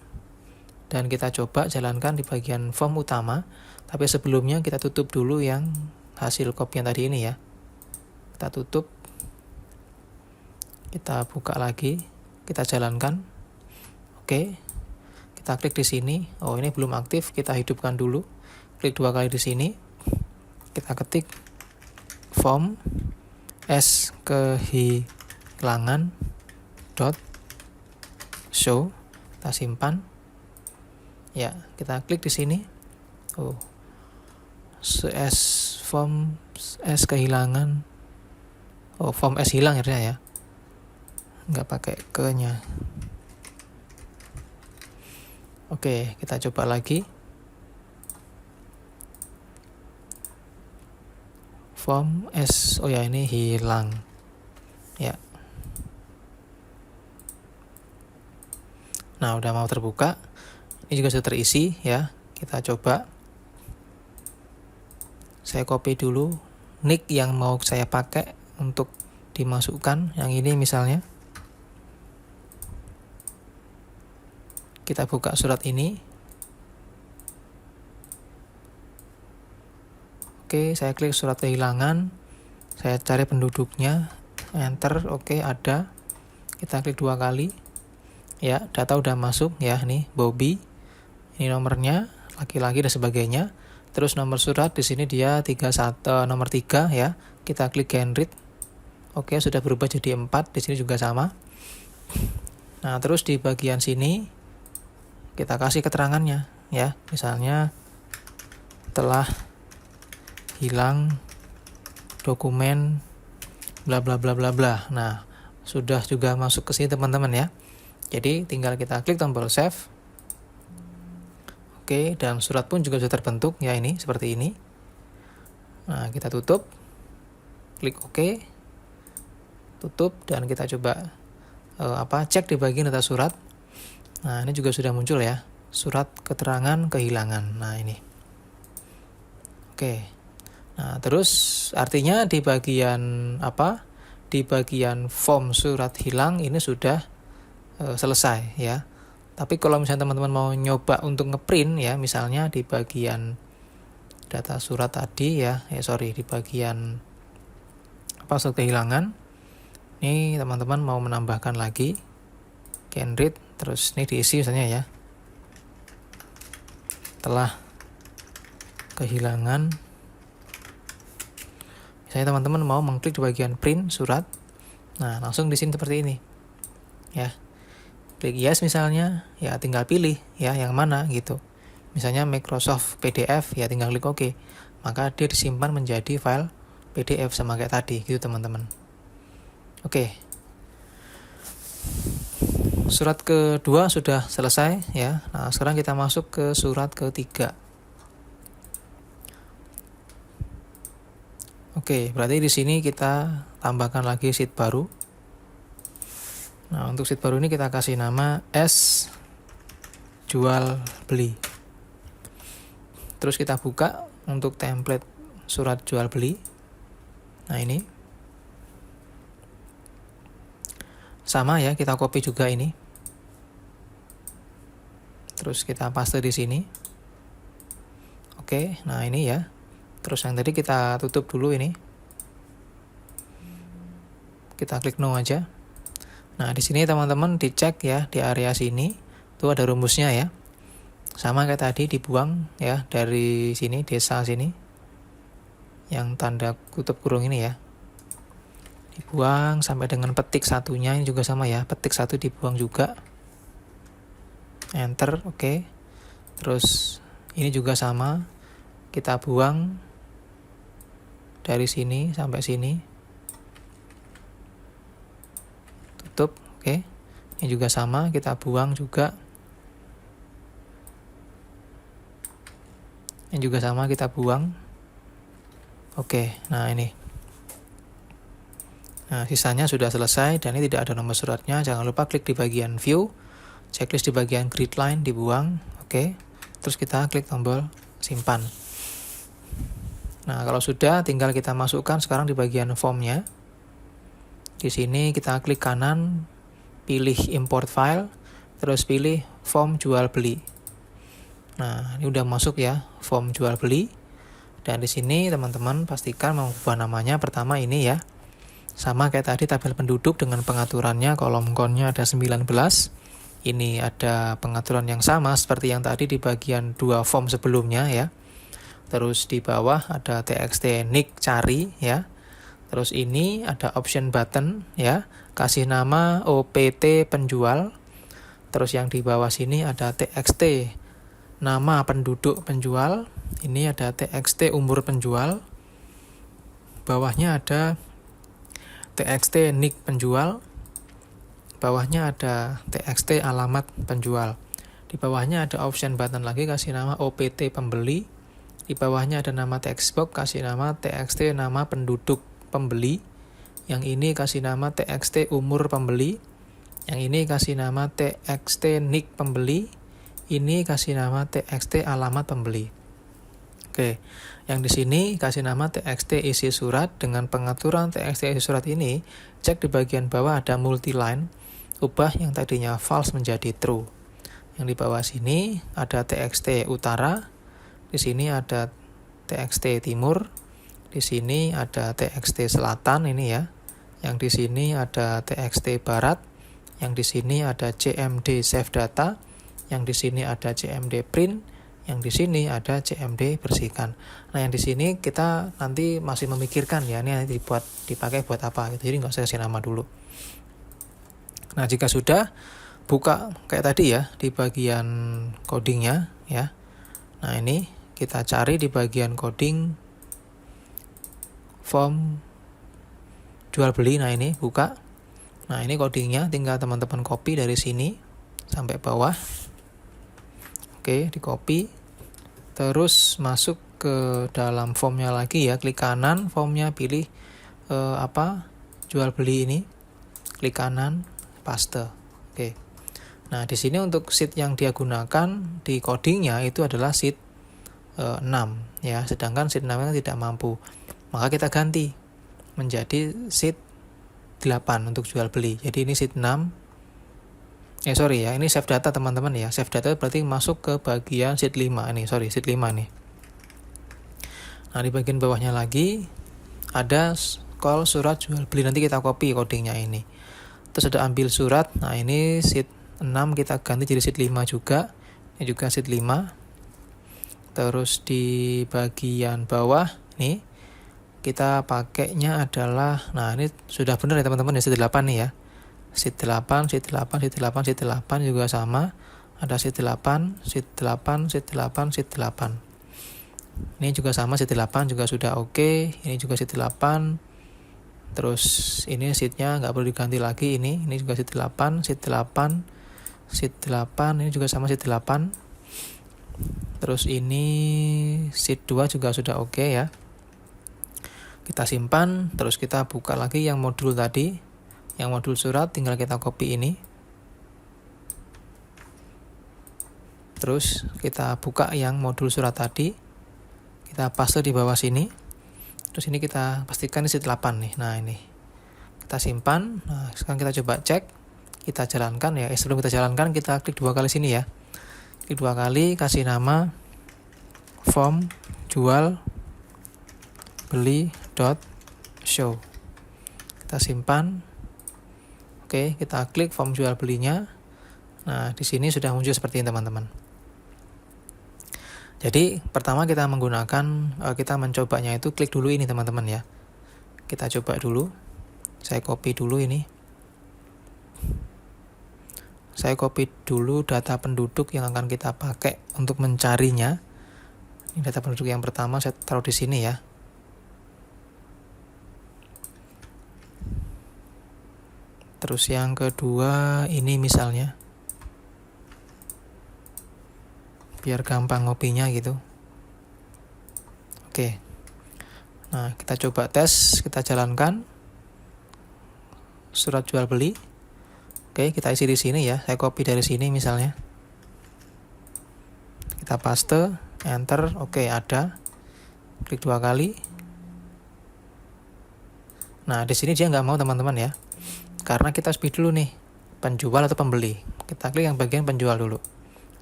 dan kita coba jalankan di bagian form utama. Tapi sebelumnya kita tutup dulu yang hasil copy yang tadi ini ya. Kita tutup. Kita buka lagi, kita jalankan. Oke. Kita klik di sini. Oh, ini belum aktif, kita hidupkan dulu. Klik 2 kali di sini. kita ketik form S kehilangan dot show, kita simpan. Ya, kita klik di sini. Form S kehilangan. Form S hilang ya. Nggak pakai ke-nya. Oke, kita coba lagi. Form S, ini hilang. Ya. Nah, udah mau terbuka. Ini juga sudah terisi ya. Kita coba. Saya copy dulu nick yang mau saya pakai untuk dimasukkan. Yang ini misalnya. Kita buka surat ini. Oke, saya klik surat kehilangan. Saya cari penduduknya. Enter, oke, ada. Kita klik 2 kali. Ya, data udah masuk ya, nih Bobby. Ini nomornya, laki-laki dan sebagainya. Terus nomor surat di sini dia nomor 3 ya. Kita klik generate. Oke, sudah berubah jadi 4. Di sini juga sama. Nah, terus di bagian sini kita kasih keterangannya ya. Misalnya telah hilang dokumen bla bla bla bla bla. Nah, sudah juga masuk ke sini teman-teman ya. Jadi tinggal kita klik tombol save. Oke, dan surat pun juga sudah terbentuk ya, ini seperti ini. Nah, kita tutup. Klik OK. Tutup dan kita coba cek di bagian data surat. Nah, ini juga sudah muncul ya. Surat keterangan kehilangan. Nah, ini. Oke. Nah, terus artinya di bagian Di bagian form surat hilang ini sudah selesai ya. Tapi kalau misalnya teman-teman mau nyoba untuk ngeprint ya, misalnya di bagian data surat tadi ya, di bagian surat kehilangan. Ini teman-teman mau menambahkan lagi generate, terus ini diisi misalnya ya. Telah kehilangan. Misalnya teman-teman mau mengklik di bagian print surat. Nah, langsung di sini seperti ini. Ya. Klik yes misalnya, ya tinggal pilih ya yang mana gitu. Misalnya Microsoft PDF, ya tinggal klik OK. Maka dia disimpan menjadi file PDF sama kayak tadi gitu teman-teman. Oke. Surat kedua sudah selesai ya. Nah, sekarang kita masuk ke surat ketiga. Oke, berarti di sini kita tambahkan lagi sheet baru. Nah, untuk sheet baru ini kita kasih nama S jual beli. Terus kita buka untuk template surat jual beli. Nah, ini. Sama ya, kita copy juga ini. Terus kita paste di sini. Oke, nah ini ya. Terus yang tadi kita tutup dulu ini. Kita klik no aja. Nah, di sini teman-teman dicek ya, di area sini itu ada rumusnya ya. Sama kayak tadi, dibuang ya dari sini, desa sini. Yang tanda kutub kurung ini ya. Dibuang sampai dengan petik satunya, ini juga sama ya. Petik 1 dibuang juga. Enter, oke. Terus ini juga sama. Kita buang dari sini sampai sini. Tutup, oke. Ini juga sama, kita buang juga. Ini juga sama, kita buang. Oke, nah ini. Nah, sisanya sudah selesai dan ini tidak ada nomor suratnya. Jangan lupa klik di bagian view. Checklist di bagian grid line dibuang. Oke. Terus kita klik tombol simpan. Nah, kalau sudah tinggal kita masukkan sekarang di bagian formnya. Di sini kita klik kanan, pilih import file, terus pilih form jual beli. Nah, ini udah masuk ya, form jual beli. Dan di sini teman-teman pastikan mengubah namanya. Pertama ini ya. Sama kayak tadi tabel penduduk dengan pengaturannya, kolom count-nya ada 19. Ini ada pengaturan yang sama seperti yang tadi di bagian 2 form sebelumnya ya. Terus di bawah ada txt nick cari ya. Terus ini ada option button ya, kasih nama OPT penjual. Terus yang di bawah sini ada txt nama penduduk penjual. Ini ada txt umur penjual. Bawahnya ada txt nick penjual. Bawahnya ada txt alamat penjual. Di bawahnya ada option button lagi, kasih nama OPT pembeli. Di bawahnya ada nama text box, kasih nama txt nama penduduk pembeli. Yang ini kasih nama txt umur pembeli. Yang ini kasih nama txt nick pembeli. Ini kasih nama txt alamat pembeli. Oke, yang di sini kasih nama txt isi surat. Dengan pengaturan txt isi surat ini, cek di bagian bawah ada multi-line, ubah yang tadinya false menjadi true. Yang di bawah sini ada txt utara, di sini ada txt timur, di sini ada txt selatan ini ya. Yang di sini ada txt barat, yang di sini ada cmd save data, yang di sini ada cmd print, yang di sini ada cmd bersihkan. Nah, yang di sini kita nanti masih memikirkan ya, ini nanti dipakai buat apa gitu. Jadi nggak usah kasih nama dulu. Nah, jika sudah, buka kayak tadi ya di bagian codingnya ya. Nah, ini kita cari di bagian coding form jual beli. Nah, ini buka. Nah, ini codingnya, tinggal teman-teman copy dari sini sampai bawah. Oke, di copy. Terus masuk ke dalam formnya lagi ya, klik kanan formnya, pilih jual beli ini. Klik kanan, paste. Oke. Nah, di sini untuk sheet yang dia gunakan di codingnya itu adalah sheet 6 ya, sedangkan sheet 6 tidak mampu. Maka kita ganti menjadi sheet 8 untuk jual beli. Jadi ini sheet 6. Ini save data teman-teman ya. Save data berarti masuk ke bagian sheet 5 ini. Sheet 5 nih. Nah, di bagian bawahnya lagi ada call surat jual beli. Nanti kita copy codingnya ini. Terus ada ambil surat. Nah, ini sheet 6 kita ganti jadi sheet 5 juga. Ini juga sheet 5. Terus di bagian bawah nih kita pakainya adalah, nah ini sudah benar ya teman-teman ya, sheet 8 nih ya. Sheet 8, sheet 8, sheet 8, sheet 8 juga sama. Ada sheet 8, sheet 8, sheet 8, sheet 8. Ini juga sama, sheet 8 juga sudah oke. Ini juga sheet 8. Terus ini sheetnya nggak perlu diganti lagi ini. Ini juga sheet 8, sheet 8, sheet 8. Ini juga sama sheet 8. Terus ini sheet 2 juga sudah oke ya. Kita simpan, terus kita buka lagi yang modul tadi. Yang modul surat tinggal kita copy ini. Terus kita buka yang modul surat tadi. Kita paste di bawah sini. Terus ini kita pastikan ini sheet 8 nih. Nah, ini. Kita simpan. Nah, sekarang kita coba cek. Kita jalankan ya. Sebelum kita jalankan, kita klik 2 kali sini ya. Klik 2 kali, kasih nama form jual beli .show. Kita simpan. Oke, kita klik form jual belinya. Nah, di sini sudah muncul seperti ini teman-teman. Jadi pertama kita mencobanya itu klik dulu ini teman-teman ya. Kita coba dulu. Saya copy dulu ini. Saya copy dulu data penduduk yang akan kita pakai untuk mencarinya. Ini data penduduk yang pertama saya taruh di sini ya. Terus yang kedua ini misalnya. Biar gampang ngopinya gitu. Oke. Nah, kita coba tes, kita jalankan surat jual beli. Oke, kita isi di sini ya. Saya copy dari sini misalnya. Kita paste, enter. Oke, ada. Klik 2 kali. Nah, di sini dia nggak mau teman-teman ya. Karena kita pilih dulu nih, penjual atau pembeli. Kita klik yang bagian penjual dulu.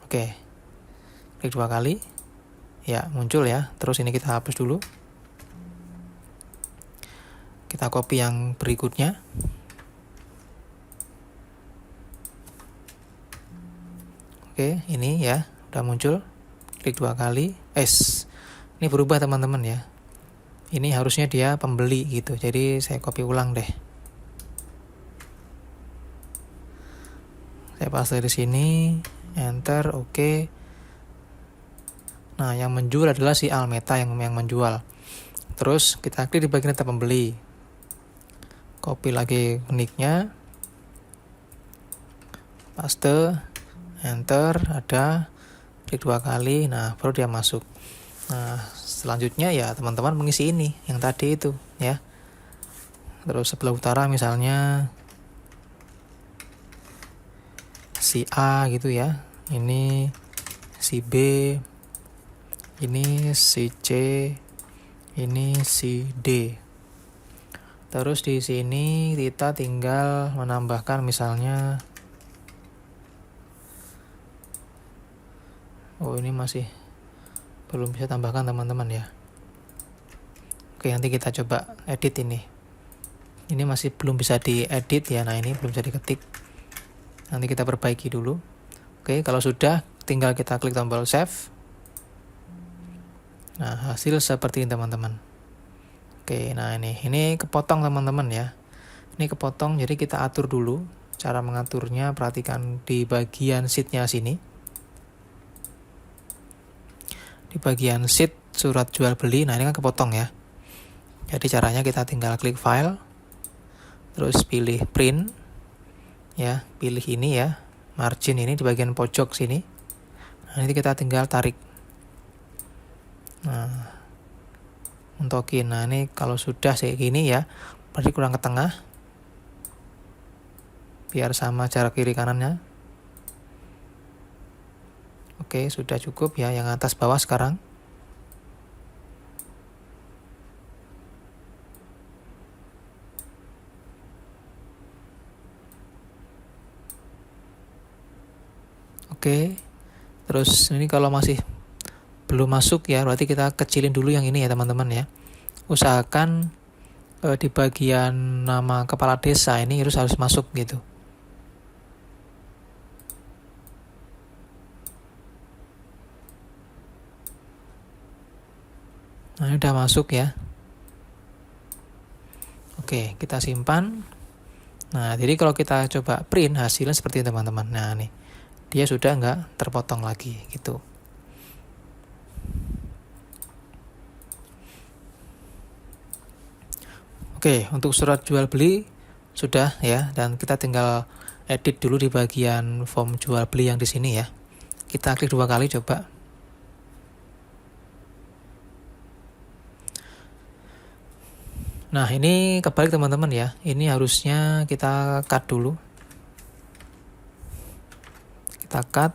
Oke. Klik 2 kali. Ya, muncul ya. Terus ini kita hapus dulu. Kita copy yang berikutnya. Oke, ini ya, udah muncul. Klik 2 kali. ini berubah teman-teman ya. Ini harusnya dia pembeli gitu. Jadi saya copy ulang deh. Saya paste di sini, enter, oke. Nah, yang menjual adalah si Almeta yang menjual. Terus kita klik di bagian data pembeli. Copy lagi nicknya. Paste, enter, ada, klik 2 kali, nah baru dia masuk. Nah, selanjutnya ya teman-teman mengisi ini, yang tadi itu ya. Terus sebelah utara misalnya si A gitu ya. Ini si B, ini si C, ini si D. Terus di sini kita tinggal menambahkan misalnya, oh ini masih belum bisa tambahkan teman-teman ya. Oke, nanti kita coba edit ini. Ini masih belum bisa diedit ya. Nah, ini belum bisa diketik. Nanti kita perbaiki dulu. Oke, kalau sudah tinggal kita klik tombol save. Nah, hasil seperti ini teman-teman. Oke, nah ini kepotong teman-teman ya. Ini kepotong, jadi kita atur dulu. Cara mengaturnya perhatikan di bagian sheet-nya sini. Di bagian sheet surat jual beli, nah ini kan kepotong ya. Jadi caranya kita tinggal klik file, terus pilih print, ya, pilih ini ya, margin ini di bagian pojok sini. Nah, nanti kita tinggal tarik. Nah, untokin. Nah, ini kalau sudah kayak gini ya, berarti kurang ke tengah. Biar sama jarak kiri kanannya. Oke, sudah cukup ya, yang atas bawah sekarang. Oke, terus ini kalau masih belum masuk ya, berarti kita kecilin dulu yang ini ya teman-teman ya. Usahakan di bagian nama kepala desa ini harus masuk gitu. Nah, ini udah masuk ya. Oke, kita simpan. Nah, jadi kalau kita coba print hasilnya seperti ini teman-teman. Nah, nih, dia sudah nggak terpotong lagi gitu. Oke, untuk surat jual beli sudah ya, dan kita tinggal edit dulu di bagian form jual beli yang di sini ya. Kita klik 2 kali coba. Nah, ini kebalik teman-teman ya. Ini harusnya kita cut dulu. Kita cut.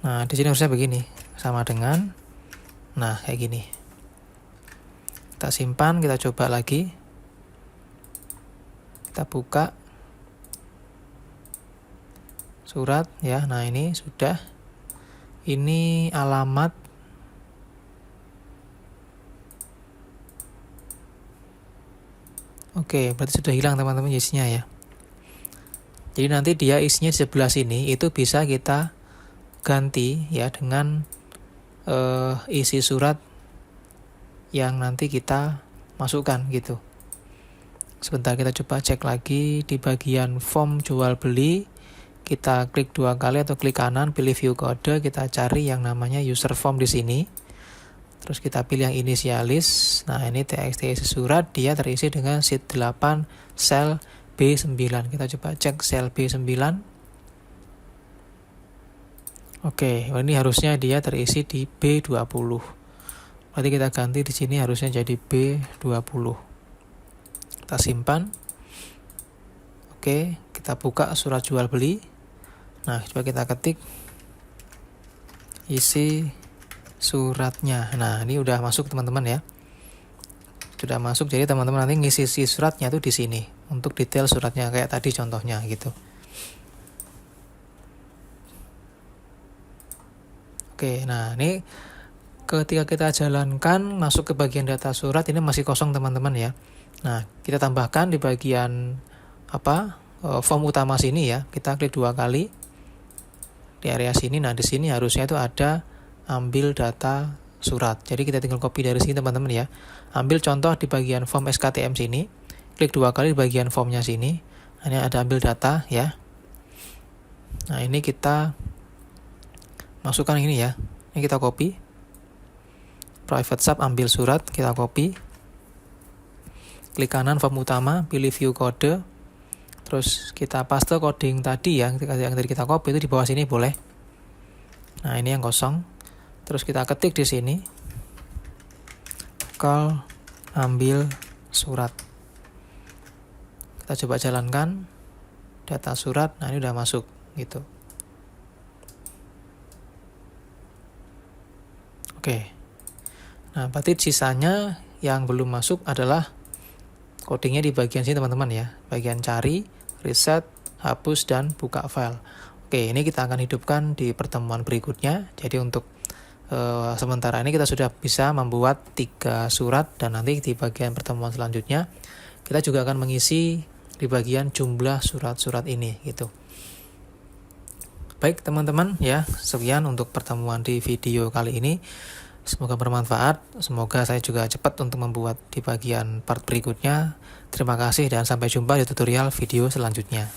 Nah, di sini harusnya begini, sama dengan, nah kayak gini. Kita simpan, kita coba lagi. Kita buka surat ya. Nah, ini sudah. Ini alamat. Oke, berarti sudah hilang teman-teman isinya ya. Jadi nanti dia isinya di sebelah sini itu bisa kita ganti ya dengan isi surat yang nanti kita masukkan gitu. Sebentar, kita coba cek lagi di bagian form jual beli. Kita klik 2 kali atau klik kanan, pilih view kode, kita cari yang namanya user form di sini. Terus kita pilih yang inisialis. Nah, ini txt isi surat, dia terisi dengan sheet 8 sel B9. Kita coba cek sel B9. Oke, ini harusnya dia terisi di B20. Berarti kita ganti di sini harusnya jadi B20. Kita simpan. Oke, kita buka surat jual beli. Nah, coba kita ketik isi suratnya. Nah, ini udah masuk teman-teman ya. Sudah masuk, jadi teman-teman nanti ngisi suratnya tuh di sini untuk detail suratnya kayak tadi contohnya gitu. Oke, nah ini ketika kita jalankan masuk ke bagian data surat ini masih kosong teman-teman ya. Nah, kita tambahkan di bagian form utama sini ya. Kita klik 2 kali di area sini. Nah, di sini harusnya itu ada ambil data surat. Jadi kita tinggal copy dari sini teman-teman ya. Ambil contoh di bagian form SKTM sini, klik 2 kali di bagian formnya sini. Ini ada ambil data ya. Nah ini kita masukkan ini ya. Ini kita copy. Private sub ambil surat, kita copy. Klik kanan form utama, pilih view kode. Terus kita paste coding tadi ya, yang tadi kita copy itu di bawah sini boleh. Nah ini yang kosong. Terus kita ketik di sini. Call ambil surat. Kita coba jalankan. Data surat, nah ini udah masuk gitu. Oke. Nah, berarti sisanya yang belum masuk adalah codingnya di bagian sini teman-teman ya. Bagian cari, reset, hapus, dan buka file. Oke, ini kita akan hidupkan di pertemuan berikutnya. Jadi untuk sementara ini kita sudah bisa membuat 3 surat, dan nanti di bagian pertemuan selanjutnya kita juga akan mengisi di bagian jumlah surat-surat ini gitu. Baik teman-teman ya, sekian untuk pertemuan di video kali ini. Semoga bermanfaat, semoga saya juga cepat untuk membuat di bagian part berikutnya. Terima kasih dan sampai jumpa di tutorial video selanjutnya.